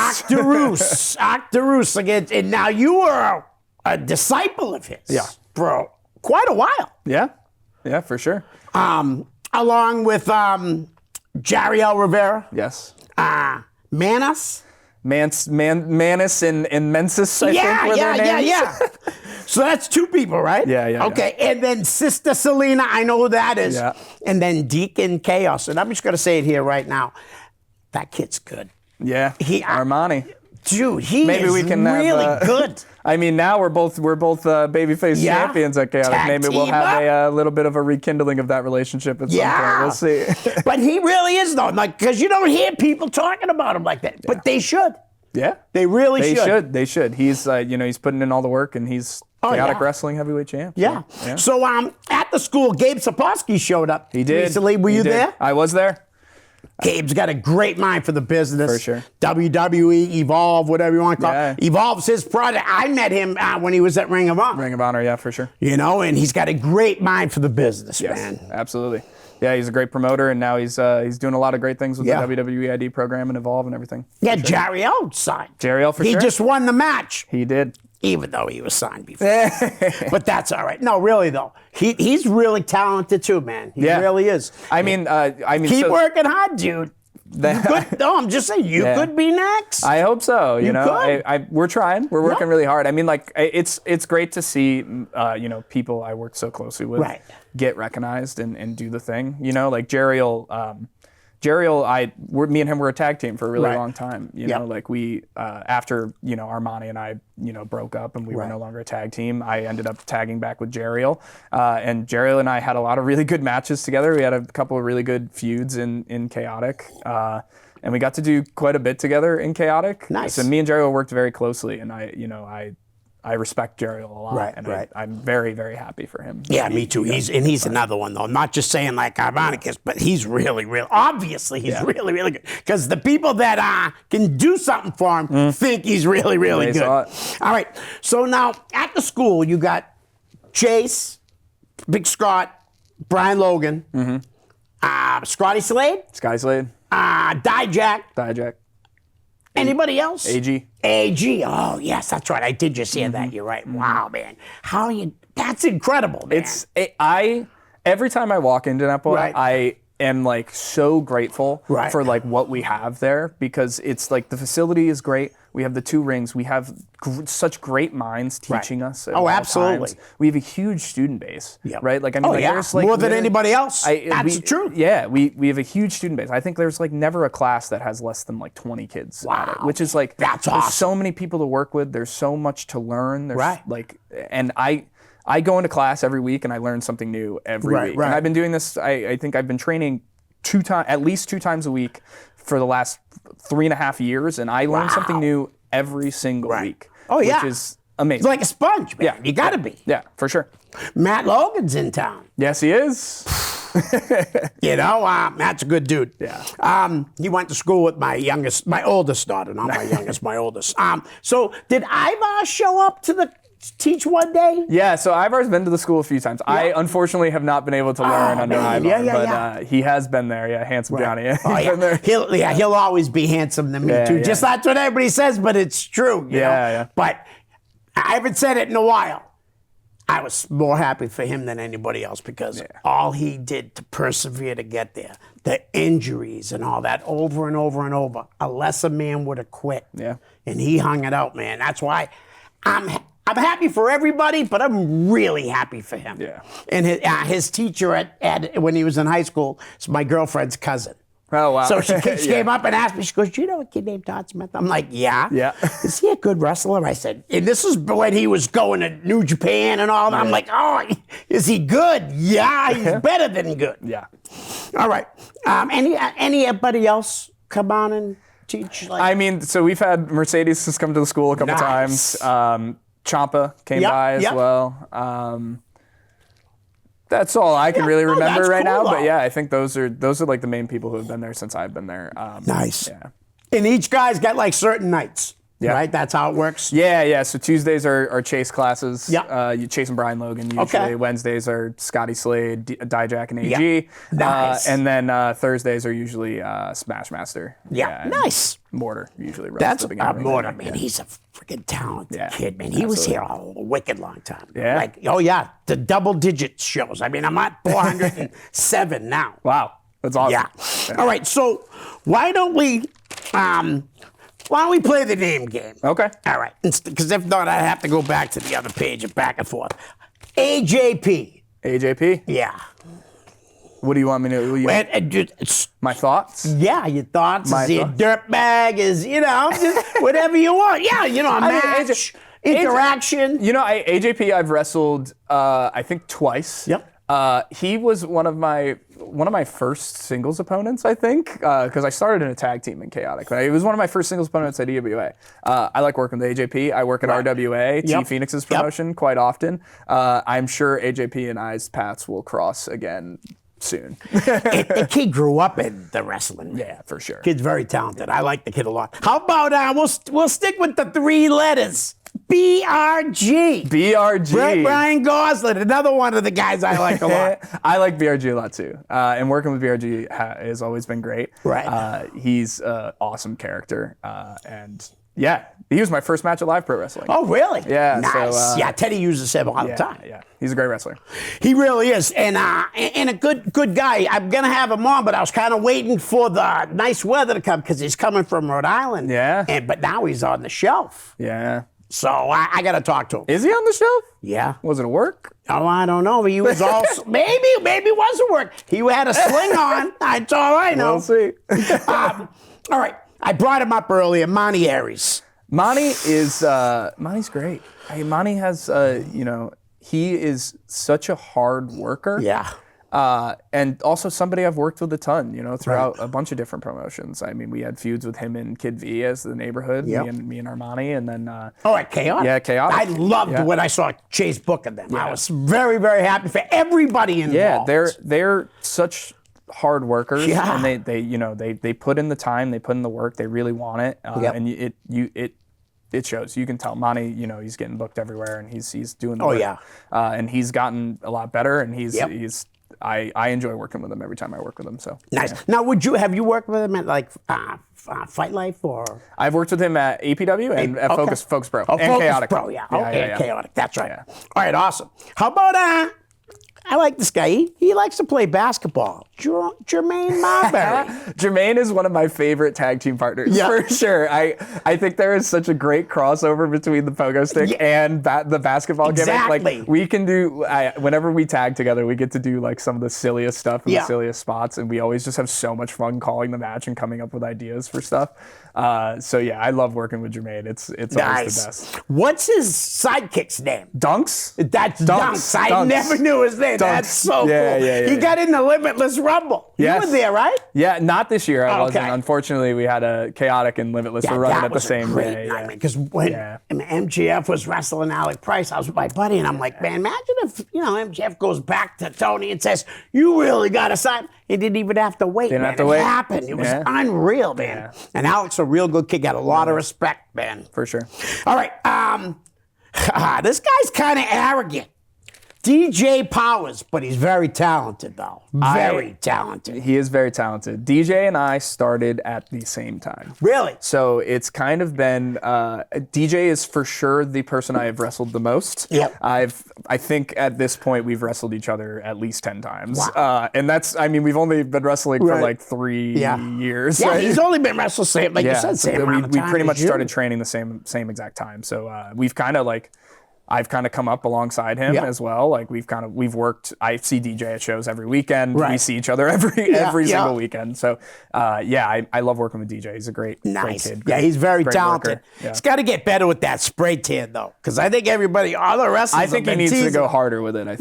again. And now you were a disciple of his. Yeah. For quite a while. Yeah, for sure. Along with Jariel Rivera. Yes. Manus. Manus and Mensis, I think were their names. Yeah. So that's 2 people, right? Yeah. Okay, and then Sister Selena, I know who that is. Yeah. And then Deacon Chaos. And I'm just going to say it here right now. That kid's good. Yeah. Armani. Dude, he Maybe is we can really have, good. I mean, now we're both babyface champions at Chaotic. Tag Maybe we'll team have a little bit of a rekindling of that relationship at some point. We'll see. But he really is, though, like, because you don't hear people talking about him like that. But they should. Yeah. They really should. They should. He's he's putting in all the work, and he's Chaotic Wrestling heavyweight champ. Yeah. So at the school, Gabe Sapolsky showed up. He did. Recently. Were you there? I was there. Gabe's got a great mind for the business. For sure. WWE, Evolve, whatever you want to call it. Evolve's his product. I met him when he was at Ring of Honor. Ring of Honor, yeah, for sure. And he's got a great mind for the business, Yes, man. absolutely. Yeah, he's a great promoter, and now he's doing a lot of great things with the WWE ID program and Evolve and everything. Yeah, Jariel signed. Jariel, for He sure. just won the match. He did. Even though he was signed before. But that's all right. No, really, though. He's really talented, too, man. He really is. I mean, Keep working hard, dude. I'm just saying, you could be next. I hope so. You know, could. we're trying. We're working really hard. I mean, like, it's great to see, people I work so closely with get recognized and do the thing. You know, like Jariel, me and him were a tag team for a really long time. You know, like we, after, Armani and I, broke up and we were no longer a tag team, I ended up tagging back with Jariel. And Jariel and I had a lot of really good matches together. We had a couple of really good feuds in Chaotic. And we got to do quite a bit together in Chaotic. Nice. So me and Jariel worked very closely, and I respect Jariel a lot, I'm very, very happy for him. Yeah, me too. He's another one, though. I'm not just saying like Ironicus, but he's really, really, obviously he's really, really good. Because the people that can do something for him think he's really, really good. All right, so now at the school, you got Chase, Big Scott, Brian Logan, Scotty Slade? Scotty Slade. Dijak. Anybody else? AG. Oh, yes, that's right. I did just hear that. You're right. Wow, man. That's incredible, man. Every time I walk into Indianapolis, am like so grateful Right. for like what we have there, because it's like the facility is great. We have the 2 rings. We have such great minds teaching us. At all absolutely. times. We have a huge student base, Yep. right? Like I mean, there's like more than literally- anybody else. That's the truth. Yeah, we have a huge student base. I think there's like never a class that has less than like 20 kids at it, which is like That's there's awesome. so many people to work with. There's so much to learn. There's Right. like, and I go into class every week and I learn something new every Right, week. right. And I've been doing this. I think I've been training at least 2 times a week for the last 3.5 years, and I learn something new every single week. Oh, yeah. Which is amazing. It's like a sponge, man. Yeah. You got to be. Yeah, for sure. Matt Logan's in town. Yes, he is. You know, Matt's a good dude. Yeah. He went to school with my oldest daughter, not my youngest, my oldest. So did Ivar show up to teach one day? Yeah, so Ivar's been to the school a few times. I unfortunately have not been able to learn under man. Ivar, Yeah. but he has been there. Yeah, handsome Johnny. Oh, He's been there. He'll always be handsome to me Yeah, too. yeah. Just that's what everybody says, but it's true. You know? Yeah. But I haven't said it in a while. I was more happy for him than anybody else because all he did to persevere to get there, the injuries and all that, over and over and over. A lesser man would have quit. Yeah. And he hung it out, man. That's why I'm happy for everybody, but I'm really happy for him. Yeah. And his teacher at when he was in high school is my girlfriend's cousin. Oh, wow. So she Yeah. came up and asked me, she goes, "Do you know a kid named Todd Smith?" I'm like, yeah. Yeah. Is he a good wrestler? I said, and this is when he was going to New Japan and all that. I'm like, oh, is he good? Yeah, he's better than good. Yeah. All right. Anybody else come on and teach? Like, I mean, so we've had Mercedes has come to the school a couple Nice. times. Champa came Yep, by as yep. well. That's all I can really no, remember that's right cool, now. But though. yeah, I think those are like the main people who have been there since I've been there. Nice. Yeah. And each guy's got like certain nights, right? That's how it works. Yeah. So Tuesdays are chase classes. Yeah. You Chase and Brian Logan usually. Okay. Wednesdays are Scotty Slade, Dijak, and AG. Yeah. Nice. And then Thursdays are usually Smash Master. Yeah. and Nice. Mortar usually runs That's the beginning. Mortar, man. He's a freaking talented Yeah, kid, man. He was absolutely. here a wicked long time. Yeah? Like, oh yeah, the double digit shows. I mean, I'm at 407 now. Wow. That's awesome. Yeah. All right. So why don't we play the name game? Okay. All right. Because if not, I have to go back to the other page and back and forth. AJP. AJP? Yeah. What do you want me to? My thoughts? Yeah, your thoughts. My Is he a thoughts? dirtbag? Is, just whatever you want. Yeah, a mean, match, interaction. AJP I've wrestled I think twice. Yep. He was one of my first singles opponents, I think, because I started in a tag team in Chaotic. He was one of my first singles opponents at EWA. I like working with AJP. I work at RWA, T Yep. Phoenix's promotion, quite often. I'm sure AJP and I's paths will cross again soon. The kid grew up in the wrestling. Yeah, for sure. Kid's very talented. I like the kid a lot. How about we'll stick with the 3 letters. BRG. BRG. Brian Gosling, another one of the guys I like a lot. I like BRG a lot too. And working with BRG has always been great. Right. He's an awesome character. And yeah, he was my first match at Live Pro Wrestling. Oh, really? Yeah, Nice. so, yeah, Teddy uses him all the time. Yeah, he's a great wrestler. He really is, and a good guy. I'm gonna have him on, but I was kind of waiting for the nice weather to come because he's coming from Rhode Island. Yeah. But now he's on the shelf, Yeah. so I got to talk to him. Is he on the shelf? Yeah. Was it a work? Oh, I don't know. But he was also maybe it was a work. He had a sling on. That's all I know. We'll see. All right, I brought him up earlier. Monty Aries. Monty's great. Monty has, he is such a hard worker. Yeah. And also somebody I've worked with a ton, throughout a bunch of different promotions. I mean, we had feuds with him and Kid V as the neighborhood, Yep. me and Armani, and then At Chaotic. Yeah, Chaotic. I loved Yeah. when I saw Chase booking them. I was very, very happy for everybody involved. yeah, they're such hard workers, Yeah. and they put in the time, they put in the work, they really want it, Yep. and it shows. You can tell Monty, he's getting booked everywhere, and he's doing the Oh, work. yeah. And he's gotten a lot better, and Yep. I enjoy working with him every time I work with him. So Nice. yeah. Now, have you worked with him at like Fight Life or? I've worked with him at APW and at Okay. Focus Pro Oh, and Focus Chaotic. Pro, yeah. Yeah, Okay, yeah. Chaotic. That's right. Yeah. All right, awesome. How about I like this guy. He likes to play basketball. Jermaine Marbury. Jermaine is one of my favorite tag team partners, for sure. I think there is such a great crossover between the pogo stick and the basketball gimmick. Like, we can do, whenever we tag together, we get to do like some of the silliest stuff and the silliest spots, and we always just have so much fun calling the match and coming up with ideas for stuff. So yeah, I love working with Jermaine. It's always the best. What's his sidekick's name? Dunks? That's Dunks. I never knew his name. That's so cool. Yeah, he got in the Limitless Rumble. Yes. You were there, right? Yeah, not this year. I wasn't. Unfortunately, we had a Chaotic and Limitless were running at the same day. Because when MJF was wrestling Alec Price, I was with my buddy, and I'm like, man, imagine if MJF goes back to Tony and says, "You really got to sign." He didn't even have to wait. It happened. It was unreal, man. Yeah. And Alex, a real good kid, got a lot of respect, man. For sure. All right. This guy's kind of arrogant. DJ Powers, but he's very talented, though. Very talented. He is very talented. DJ and I started at the same time. Really? So it's kind of been, DJ is for sure the person I have wrestled the most. Yep. I think at this point we've wrestled each other at least 10 times. Wow. And that's, we've only been wrestling for like 3 years. Yeah, he's only been wrestling, like you said, same amount of time. We pretty much started training the same exact time. So we've kind of like, I've kind of come up alongside him as well. Like we've worked. I see DJ at shows every weekend. Right. We see each other every single weekend. So I love working with DJ. He's a great kid. He's very talented. Yeah. He's got to get better with that spray tan though, because I think all the wrestlers. I think he needs to go harder with it. I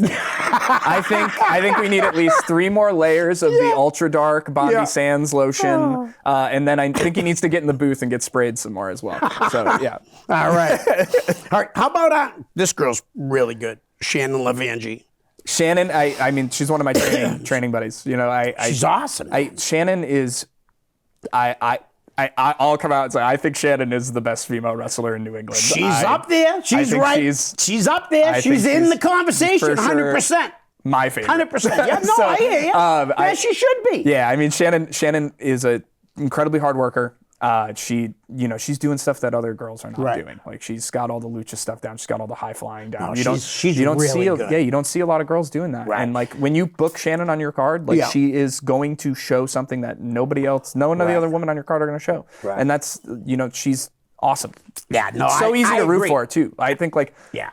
think. I think we need at least 3 more layers of the ultra dark Bondi Sands lotion, and then I think he needs to get in the booth and get sprayed some more as well. So yeah. All right. How about this girl's really good, Shannon Levangie. Shannon, she's one of my training buddies. She's awesome. Shannon is, I'll come out and say I think Shannon is the best female wrestler in New England. She's up there. She's right. She's up there. She's in the conversation, 100%. My favorite. 100%. Yeah, no, I hear you. She should be. Yeah, Shannon is an incredibly hard worker. She's doing stuff that other girls are not doing. Like she's got all the lucha stuff down. She's got all the high flying down. No, you don't see a lot of girls doing that. Right. And like when you book Shannon on your card, she is going to show something that none of the other women on your card are going to show. Right. And that's, she's awesome. Yeah, no, it's so easy to root for too. I think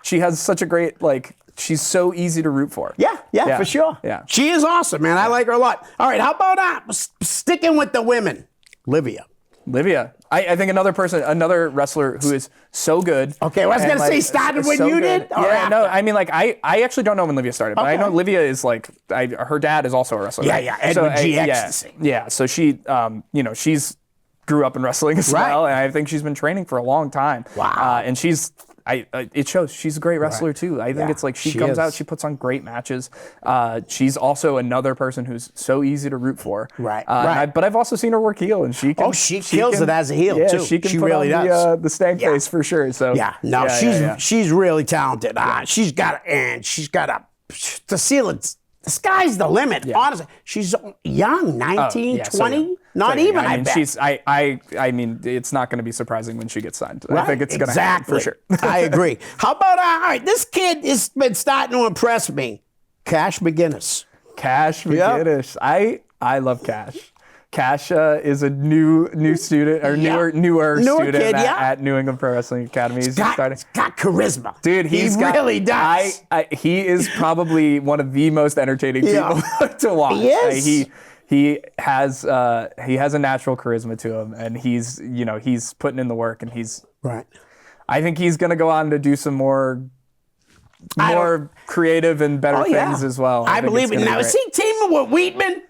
she has such a great she's so easy to root for. Yeah, for sure. Yeah. She is awesome, man. I like her a lot. All right, how about sticking with the women? Livia. I think another wrestler who is so good. Okay, well, I was going to say started when you did? I actually don't know when Livia started, but I know Livia is her dad is also a wrestler. Yeah, Edward G. Ecstasy. Yeah, so she, she's grew up in wrestling as well, and I think she's been training for a long time. Wow. And she's, it shows she's a great wrestler too. I think it's she comes out, she puts on great matches. She's also another person who's so easy to root for. Right. But I've also seen her work heel, and she can. She kills it as a heel too. She can put really on the stank face for sure. So she's really talented. She's got the ceiling. The sky's the limit. Yeah. Honestly, she's young, 19, 20. Not even. I bet. It's not going to be surprising when she gets signed. Right. I think it's going to happen for sure. I agree. How about all right? This kid has been starting to impress me. Cash McGinnis. I love Cash. Cash is a new student or newer student kid, at New England Pro Wrestling Academy. He's got charisma. Dude, he really does. He is probably one of the most entertaining people to watch. He is. He has a natural charisma to him, and he's putting in the work, and he's right. I think he's going to go on to do some more creative and better things as well. I believe it. Now, is he teaming with Wheatman?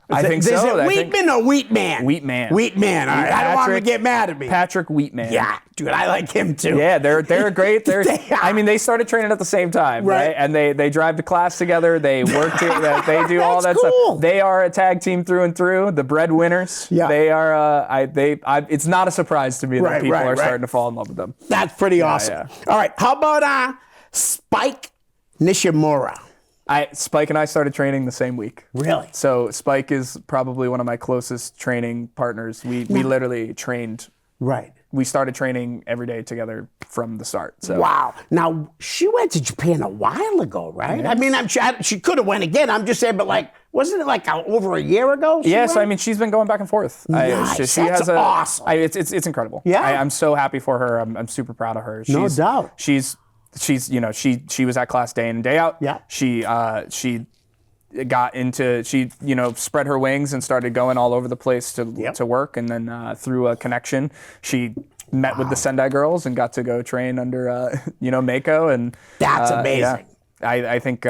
I think so. Is it Wheatman or Wheatman? Wheatman. Wheatman. All right. I don't want him to get mad at me. Patrick Wheatman. Yeah, dude, I like him too. Yeah, they're great. They started training at the same time, right? And they drive to class together. They work they do all that stuff. They are a tag team through and through. The breadwinners. Yeah. They are. It's not a surprise to me that people are starting to fall in love with them. That's pretty awesome. Yeah. All right. How about Spike Nishimura? Spike and I started training the same week. Really? So Spike is probably one of my closest training partners. We literally trained. Right. We started training every day together from the start. So. Wow. Now, she went to Japan a while ago, right? Yeah. I mean, she could have went again. I'm just saying, but wasn't it like over a year ago? Yeah, so I mean, she's been going back and forth. Nice. That's awesome. It's incredible. Yeah. I'm so happy for her. I'm super proud of her. No doubt. She's she was at class day in and day out. Yeah. She got into spread her wings and started going all over the place to work, and then through a connection she met with the Sendai girls and got to go train under Mako, and that's amazing. Yeah, I think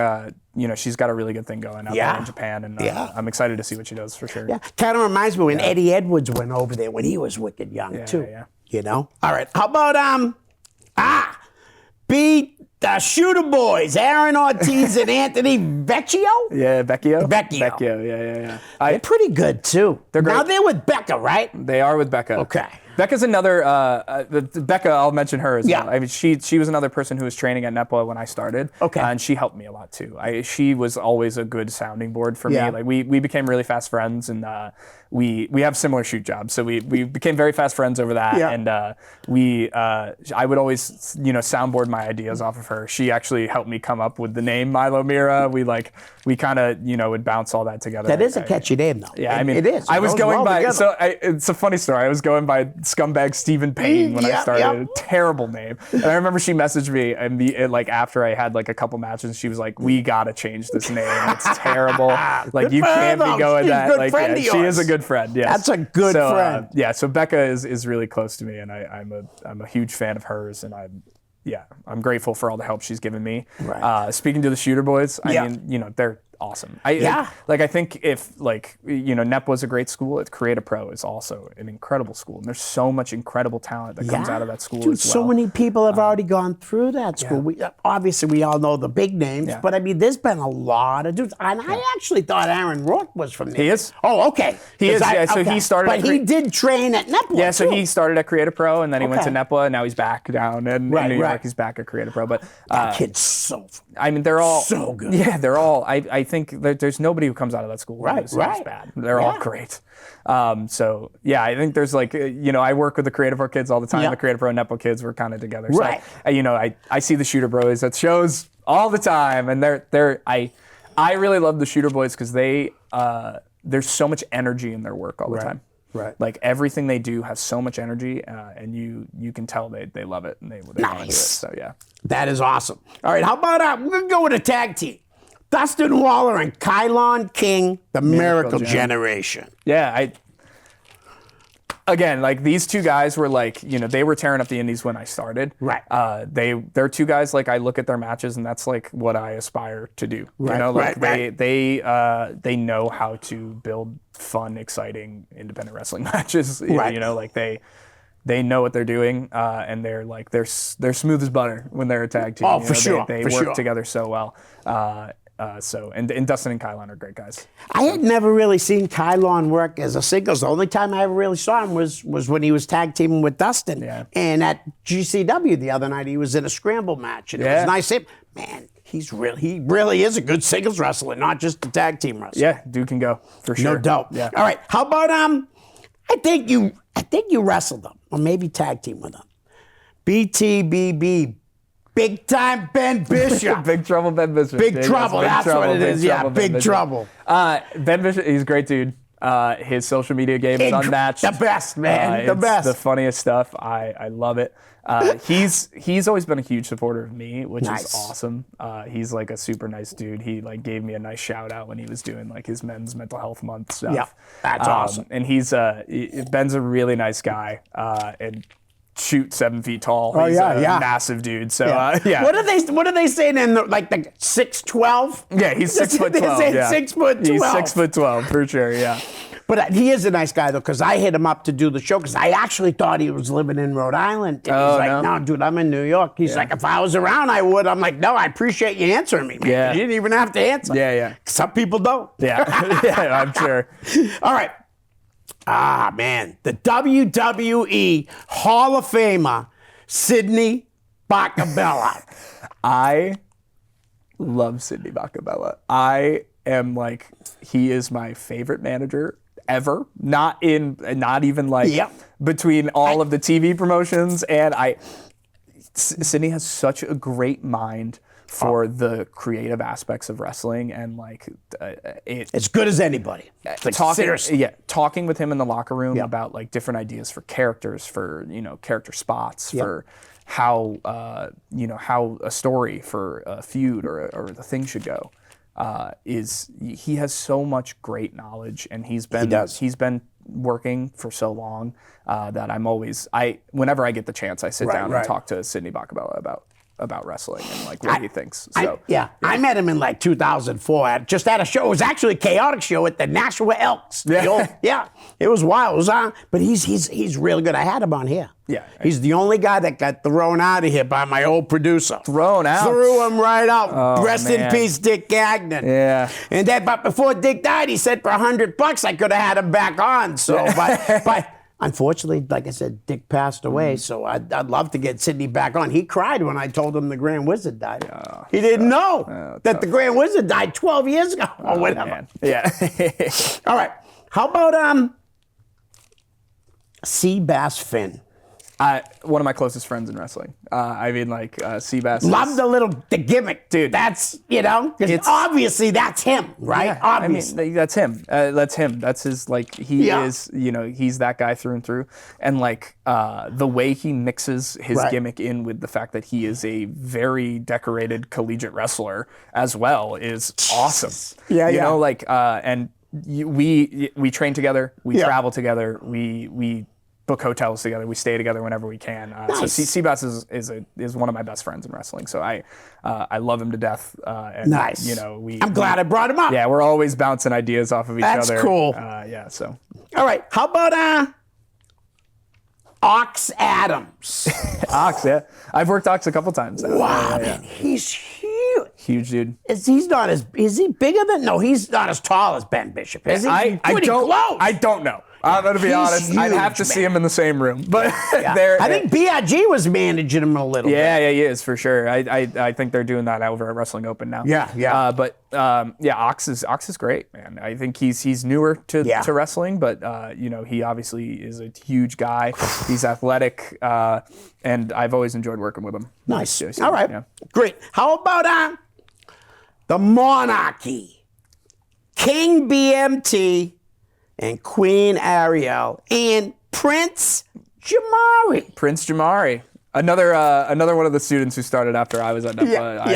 she's got a really good thing going out there in Japan, and I'm excited to see what she does for sure. Yeah, kind of reminds me when Eddie Edwards went over there when he was wicked young too. Yeah. You know. All right. How about beat the Shooter Boys, Aaron Ortiz and Anthony Vecchio? Yeah, Vecchio. Vecchio. Yeah. They're pretty good too. They're great. Now they're with Becca, right? They are with Becca. Okay. Becca's another. Becca, I'll mention her as Yeah. well. I mean, she was another person who was training at NEPA when I started. Okay. And she helped me a lot too. She was always a good sounding board for Yeah. me. Like we became really fast friends, and we have similar shoot jobs, so we became very fast friends over that. Yeah. And I would always soundboard my ideas off of her. She actually helped me come up with the name Milo Mirra. We kind of would bounce all that together. That is a catchy name though. Yeah, I mean, it is. I was going by. together. So it's a funny story. I was going by Scumbag Stephen Payne when I started. Yeah. Terrible name. And I remember she messaged me and after I had like a couple matches, she was like, "We gotta change this name. It's terrible. Like you can't be going She's that." a good Like friend of she is a yours. good friend. Yes. That's a good friend. So Becca is really close to me, and I'm a huge fan of hers, and I'm grateful for all the help she's given me. Right. Speaking to the Shooter Boys, I Yeah. mean, they're awesome. Yeah. I think if NEP was a great school, Create a Pro is also an incredible school, and there's so much incredible talent that comes out of that school Dude, as well. so many people have already gone through that school. Obviously, we all know the big names, but I mean, there's been a lot of dudes. And I actually thought Aaron Rourke was from there. He is. Oh, okay. He is. So he started. But he did train at NEPA. Yeah, so too. he started at Create a Pro, and then he went to NEPA, and now he's back down in New York. Right. He's back at Create a Pro. But that kid's so. I mean, they're all so good. Yeah, they're all. I think that there's nobody who comes out of that school who's bad. They're all great. So yeah, I think there's I work with the Creative Pro kids all the time. Yeah. The Creative Pro and NEPA kids were kind of together. Right. So I see the Shooter Bros at shows all the time, and I really love the Shooter Boys because there's so much energy in their work all the time. Right. Like everything they do has so much energy, and you can tell they love it and they want to do it. So yeah. That is awesome. All right, how about we're gonna go with a tag team. Dustin Waller and Kylon King, the Miracle Generation. Yeah, again, these two guys were they were tearing up the indies when I started. Right. They're two guys I look at their matches and that's what I aspire to do. Right. They know how to build fun, exciting independent wrestling matches. Right. They know what they're doing, and they're smooth as butter when they're a tag team. Oh, for sure. They work together so well. And Dustin and Kylon are great guys. I had never really seen Kylon work as a singles. The only time I ever really saw him was when he was tag teaming with Dustin. Yeah. And at GCW the other night, he was in a scramble match, and it was nice. Man, he really is a good singles wrestler, not just a tag team wrestler. Yeah, dude can go for sure. No doubt. Yeah. All right, how about I think you wrestled them, or maybe tag team with them. BTBB. Big time Ben Bishop. Big Trouble Ben Bishop. Big Trouble, that's what it is. Yeah, Big Trouble. Ben Bishop, he's a great dude. His social media game is unmatched. The best, man. The best. The funniest stuff. I love it. He's always been a huge supporter of me, which is awesome. He's a super nice dude. He gave me a nice shout out when he was doing his men's mental health month stuff. Yeah, that's awesome. And Ben's a really nice guy. And shoot 7 feet tall. He's a massive dude. So yeah. What are they saying in the 6'12"? Yeah, he's 6'12". They say 6'12". He's 6'12" for sure. Yeah. But he is a nice guy though, because I hit him up to do the show because I actually thought he was living in Rhode Island. And he's like, no, dude, I'm in New York. He's like, if I was around, I would. I'm like, no, I appreciate you answering me, man. Yeah. You didn't even have to answer. Yeah. Some people don't. Yeah. Yeah, I'm sure. All right. Man, the WWE Hall of Famer, Sidney Bacabella. I love Sidney Bacabella. I am he is my favorite manager ever. Not even between all of the TV promotions. And Sidney has such a great mind for the creative aspects of wrestling, and like as good as anybody. Like, seriously. Talking with him in the locker room about like different ideas for characters, for character spots, for how how a story for a feud or the thing should go. He has so much great knowledge, and he's been working for so long that whenever I get the chance, I sit down and talk to Sidney Bacabella about wrestling and like what he thinks. So I met him in like 2004 just at a show. It was actually a chaotic show at the Nashua Elks. It was wild. It was but he's really good. I had him on here. Yeah, he's the only guy that got thrown out of here by my old producer. Thrown out? Threw him right out. Oh, Rest in peace, Dick Gagnon. Yeah. And but before Dick died, he said for $100 I could have had him back on. So, but unfortunately, like I said, Dick passed away. So I'd love to get Sidney back on. He cried when I told him the Grand Wizard died. He didn't know that the Grand Wizard died 12 years ago or whatever. Man. Yeah. All right. How about Seabass Finn? One of my closest friends in wrestling. Seabass. Love the gimmick, dude. That's because obviously that's him, right? Yeah, obviously, I mean, that's him. That's him. That's his he is. He's that guy through and through. And like the way he mixes his gimmick in with the fact that he is a very decorated collegiate wrestler as well is awesome. And we train together. We travel together. We book hotels together. We stay together whenever we can. So Seabass is one of my best friends in wrestling. So I love him to death. And, nice. I'm glad I brought him up. Yeah, we're always bouncing ideas off of each other. That's cool. So. All right. How about Ox Adams? Ox, yeah. I've worked Ox a couple times. Wow, man. He's huge. Huge dude. Is he bigger than? No, he's not as tall as Ben Bishop. Is he? Pretty close. I don't know. I'm going to be honest. Huge, I'd have to see him in the same room. But I think BIG was managing him a little bit. Yeah, he is for sure. I think they're doing that over at Wrestling Open now. Yeah. Ox is great, man. I think he's newer to wrestling, but he obviously is a huge guy. He's athletic, and I've always enjoyed working with him. Nice. All right. Great. How about the Monarchy, King BMT, and Queen Ariel, and Prince Jamari. Prince Jamari. Another one of the students who started after I was at NEPA. So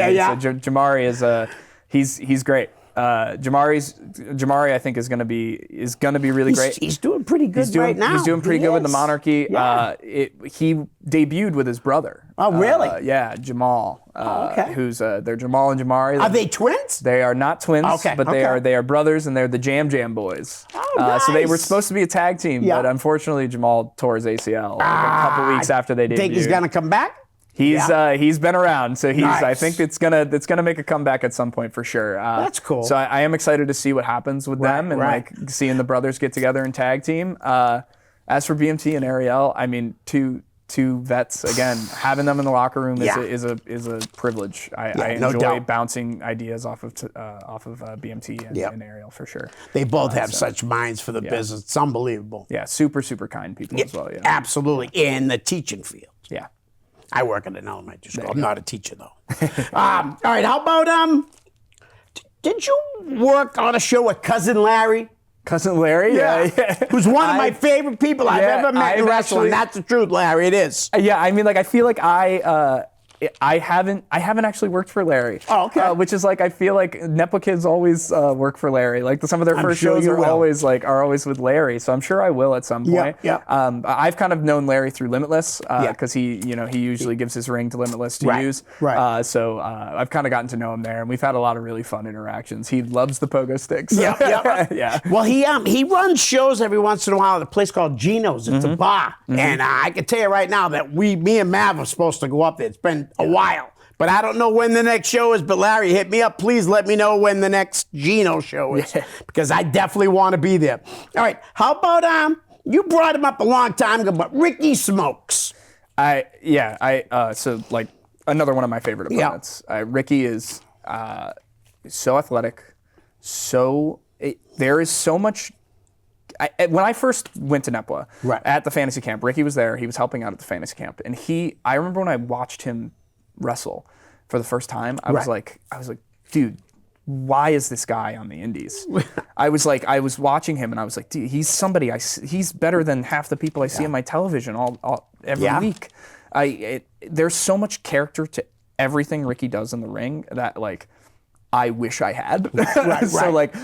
Jamari he's great. Jamari, I think, is gonna be really great. He's doing pretty good right now. He's doing pretty good with the Monarchy. Yeah. He debuted with his brother. Oh, really? Jamal. Okay. Who's they're Jamal and Jamari. Are they twins? They are not twins. Okay. But they are brothers, and they're the Jam Jam Boys. Oh, nice. So they were supposed to be a tag team, but unfortunately Jamal tore his ACL a couple weeks after they debuted. Think he's gonna come back? He's been around, so nice. I think it's gonna make a comeback at some point for sure. That's cool. So I am excited to see what happens with them and like seeing the brothers get together and tag team. As for BMT and Ariel, I mean two vets again. Having them in the locker room is a privilege. I enjoy bouncing ideas off of BMT and Ariel for sure. They both have such minds for the business. It's unbelievable. Yeah, super kind people as well. Yeah, absolutely. In the teaching field. Yeah. I work at an elementary school. I'm not a teacher, though. All right, how about, did you work on a show with Cousin Larry? Cousin Larry? Yeah. Who's one of my favorite people I've ever met in wrestling. That's the truth, Larry. It is. Yeah, I mean, like, I feel like I haven't actually worked for Larry. Oh, okay. Which is like, I feel like NEPA kids always work for Larry. Like some of their first shows are always with Larry. So I'm sure I will at some point. Yeah. I've kind of known Larry through Limitless because he usually gives his ring to Limitless to use. Right. So I've kind of gotten to know him there, and we've had a lot of really fun interactions. He loves the pogo sticks. Yeah. Well, he runs shows every once in a while at a place called Gino's. It's a bar, and I can tell you right now that me and Mav are supposed to go up there. It's been a while, but I don't know when the next show is. But Larry, hit me up. Please let me know when the next Gino show is, because I definitely want to be there. All right, how about you brought him up a long time ago, but Ricky Smokes. So like another one of my favorite opponents. Ricky is so athletic, there is so much. When I first went to NEPA at the fantasy camp, Ricky was there. He was helping out at the fantasy camp. And I remember when I watched him wrestle, for the first time, I was like, dude, why is this guy on the indies? I was watching him and I was like, dude, he's somebody he's better than half the people I see on my television every week. There's so much character to everything Ricky does in the ring that like I wish I had. So like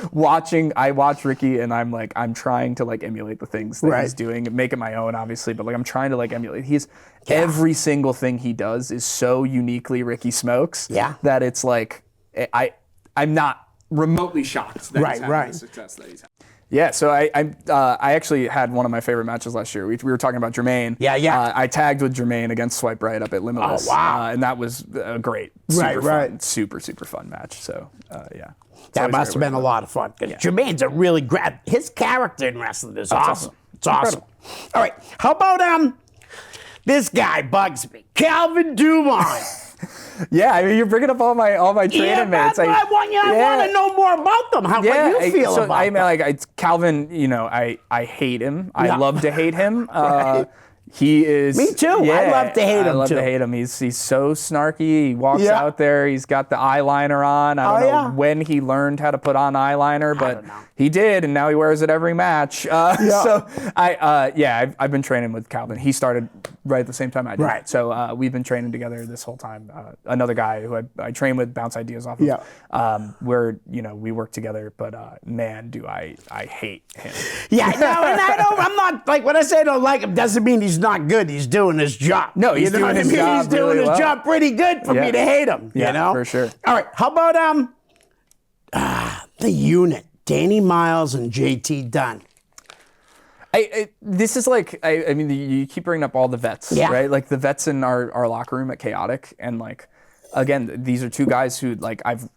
I watch Ricky and I'm trying to like emulate the things that he's doing and make it my own, obviously, but like I'm trying to like emulate. Every single thing he does is so uniquely Ricky Smokes that it's like I'm not remotely shocked that he's having the success that he's had. Yeah, so I actually had one of my favorite matches last year. We were talking about Jermaine. Yeah. I tagged with Jermaine against Swipe Right up at Limitless. Oh, wow. And that was a great, super fun match. So, yeah. That must have been a lot of fun. Jermaine's a really great, his character in wrestling is awesome. It's awesome. All right, how about this guy bugs me, Calvin Dumont. Yeah, I mean, you're bringing up all my training mates. I want to know more about them. What do you feel about them? Like Calvin, I hate him. I love to hate him. He is. Me too. Yeah, I love to hate him. I love to hate him. He's so snarky. He walks out there. He's got the eyeliner on. I don't know when he learned how to put on eyeliner, but he did, and now he wears it every match. So I've been training with Calvin. He started right at the same time I did. Right. So we've been training together this whole time. Another guy who I train with, bounce ideas off of. Yeah. Where we work together, but man, do I hate him. Yeah. No, and I'm not like when I say I don't like him doesn't mean he's not good. He's doing his job. No, he's doing his job. He's doing his job pretty good for me to hate him. Yeah, you know, for sure. All right. How about the unit, Danny Miles and JT Dunn. This is like, I mean, you keep bringing up all the vets, right? Like the vets in our locker room at Chaotic, and like, again, these are two guys who like I've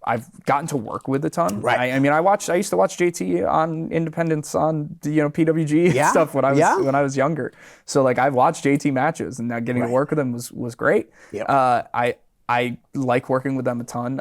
gotten to work with a ton. Right. I mean, I used to watch JT on Independence on PWG and stuff when I was younger. So like I've watched JT matches, and now getting to work with them was great. Yep. I like working with them a ton.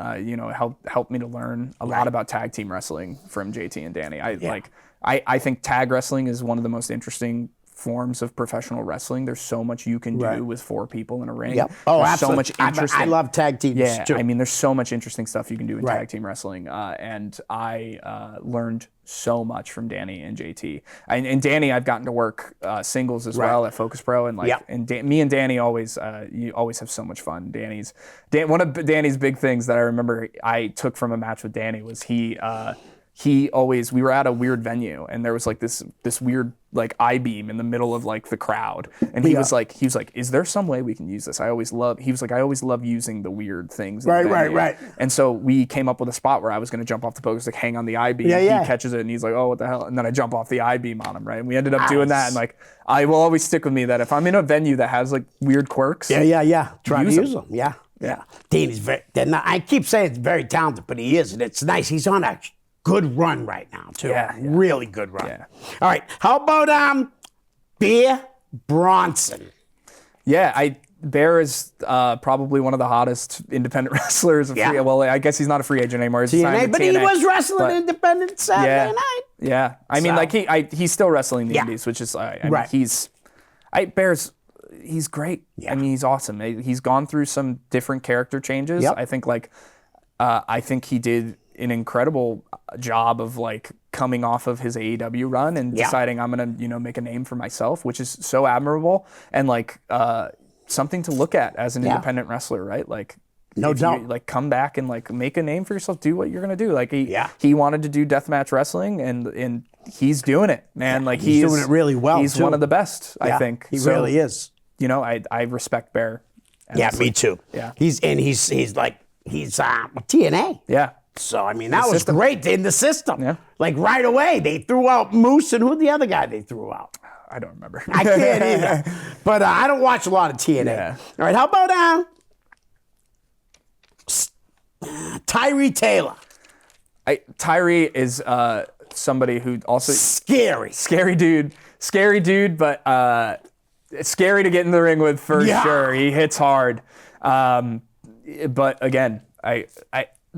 Helped me to learn a lot about tag team wrestling from JT and Danny. I think tag wrestling is one of the most interesting forms of professional wrestling. There's so much you can do with 4 people in a ring. Yep. Oh, there's absolutely. So much interesting. I love tag teams too. I mean, there's so much interesting stuff you can do in tag team wrestling, and I learned so much from Danny and JT. And Danny, I've gotten to work singles as well at Focus Pro, and me and Danny always have so much fun. One of Danny's big things that I remember I took from a match with Danny was we were at a weird venue, and there was like this weird like I-beam in the middle of like the crowd, and he was like, is there some way we can use this? I always love using the weird things. Right. And so we came up with a spot where I was going to jump off the post, like hang on the I-beam. He catches it, and he's like, oh, what the hell? And then I jump off the I-beam on him, right? And we ended up doing that, and like I will always stick with me that if I'm in a venue that has like weird quirks, try to use them. Yeah. Danny's I keep saying it's very talented, but he is, and it's nice. He's on a good run right now, too. Really good run. Yeah. All right. How about Bear Bronson? Yeah, Bear is probably one of the hottest independent wrestlers. Well, I guess he's not a free agent anymore. He's signed to TNA, he was wrestling independent Saturday night. Yeah. I mean, like he's still wrestling the indies, which is Bear's. He's great. Yeah. I mean, he's awesome. He's gone through some different character changes. Yep. I think he did an incredible job of like coming off of his AEW run and deciding I'm going to, make a name for myself, which is so admirable and like something to look at as an independent wrestler, right? Like, no doubt. Like come back and like make a name for yourself, do what you're going to do. Like he wanted to do deathmatch wrestling and he's doing it, man. Like he's doing it really well. He's one of the best, I think. He really is. I respect Bear. Yeah, me too. Yeah. He's TNA. Yeah. So, I mean, that was great in the system. Yeah. Like right away, they threw out Moose, and who's the other guy they threw out? I don't remember. I can't either. But I don't watch a lot of TNA. Yeah. All right, how about Tyree Taylor? Tyree is somebody who also... Scary dude, but it's scary to get in the ring with for sure. He hits hard. But again,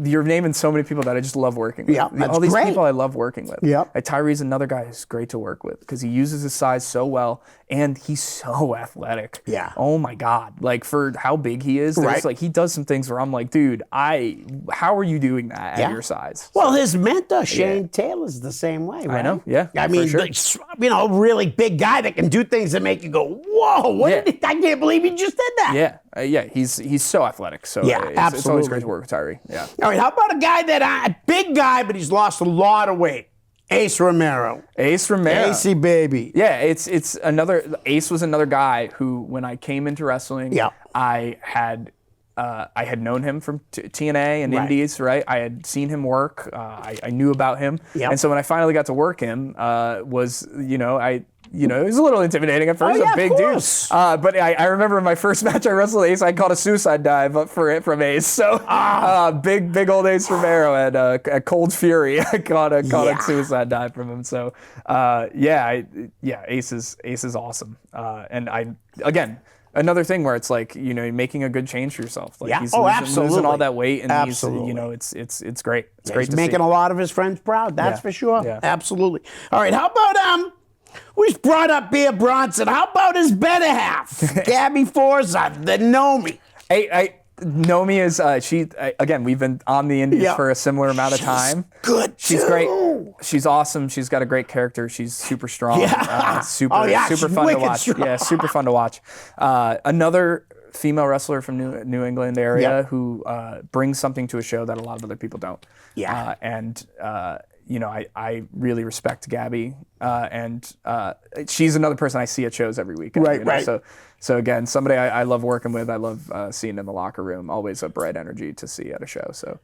you're naming so many people that I just love working with. Yeah, that's all these great. people I love working with. Yeah. Like Tyree's another guy who's great to work with because he uses his size so well and he's so athletic. Yeah. Oh my God. Like for how big he is, Right. like he does some things where I'm like, dude, how are you doing that at your size? Well, his mentor, Shane Taylor's the same way, right? I know, yeah. I for mean, sure. like, really big guy that can do things that make you go, whoa, I can't believe he just did that. Yeah, he's so athletic. So Yeah, it's always absolutely. great to work with Tyree. Yeah. All right, how about a guy a big guy, but he's lost a lot of weight? Ace Romero. Acey baby. Yeah, it's another. Ace was another guy who, when I came into wrestling, I had known him from TNA and Indies, right? I had seen him work. I knew about him, and so when I finally got to work him, it was a little intimidating at first. A big dude. But I remember in my first match I wrestled Ace, I caught a suicide dive up for it from Ace. So big old Ace Romero at Cold Fury, I caught a suicide dive from him. So Ace is awesome. And another thing where it's like, making a good change for yourself. Like he's losing all that weight, and he's, it's great. It's great he's to making see. a lot of his friends proud. That's for sure. Yeah. Absolutely. All right. How about we brought up Bear Bronson. How about his better half, Gabby Forza, the Nomi? Nomi is we've been on the Indies for a similar amount of time. She's great. She's awesome. She's got a great character. She's super strong. Super fun to watch. Strong. Yeah, super fun to watch. Another female wrestler from New England area who brings something to a show that a lot of other people don't. Yeah. I really respect Gabby, and she's another person I see at shows every weekend. Right. So again, somebody I love working with. I love seeing in the locker room. Always a bright energy to see at a show. So.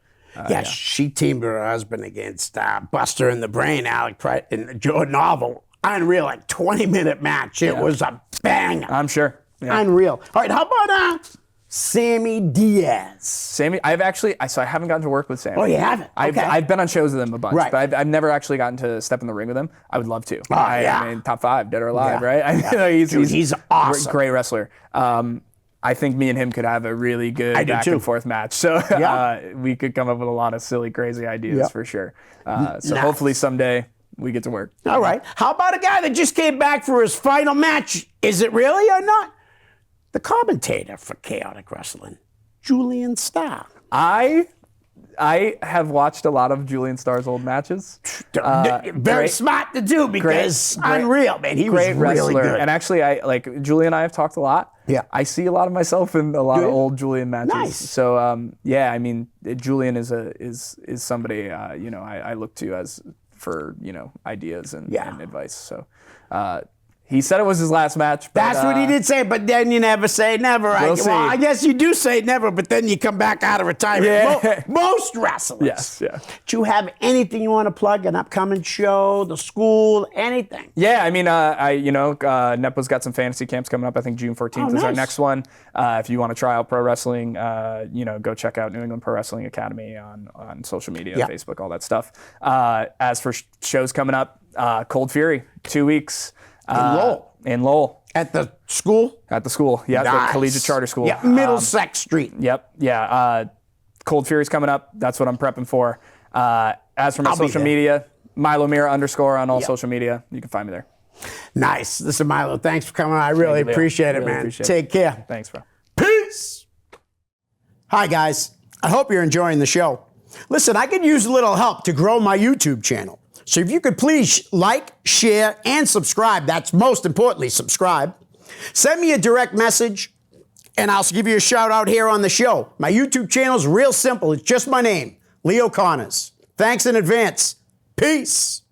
She teamed her husband against Buster in the Brain, Alec Price, in the Jordan Novel. Unreal, like 20-minute match. It was a banger. I'm sure. Yeah. Unreal. All right, how about Sammy Diaz? Sammy, I haven't gotten to work with Sammy. Oh, you haven't? Okay. I've been on shows with him a bunch, Right. but I've never actually gotten to step in the ring with him. I would love to. I mean, top 5, dead or alive, right? He's awesome. Great wrestler. I think me and him could have a really good back and forth match. So we could come up with a lot of silly, crazy ideas for sure. Hopefully someday we get to work. All right. How about a guy that just came back for his final match? Is it really or not? The commentator for Chaotic Wrestling, Julian Starr. I have watched a lot of Julian Starr's old matches. Very smart to do because unreal, man. He was really good. And actually, Julian and I have talked a lot. Yeah. I see a lot of myself in a lot of old Julian matches. Nice. So I mean, Julian is somebody I look to for ideas and advice. So. He said it was his last match. But, that's what he did say, but then you never say never. I guess you do say never, but then you come back out of retirement. Yeah. Most wrestlers. Yes, yeah. Do you have anything you want to plug? An upcoming show, the school, anything? Yeah, I mean, Nepo's got some fantasy camps coming up. I think June 14th is our next one. If you want to try out pro wrestling, go check out New England Pro Wrestling Academy on social media, Facebook, all that stuff. As for shows coming up, Cold Fury, 2 weeks. In Lowell. At the school? At the school, yeah, nice. The Collegiate Charter School. Yeah, Middlesex Street. Yep, yeah. Cold Fury's coming up. That's what I'm prepping for. As for my social media, Milo Mirra _ on all social media. You can find me there. Nice. Listen, Milo, thanks for coming on. I really appreciate it, man. Take care. Thanks, bro. Peace. Hi, guys. I hope you're enjoying the show. Listen, I could use a little help to grow my YouTube channel. So if you could please like, share, and subscribe. That's most importantly, subscribe. Send me a direct message, and I'll give you a shout out here on the show. My YouTube channel is real simple. It's just my name, Leo Connors. Thanks in advance. Peace.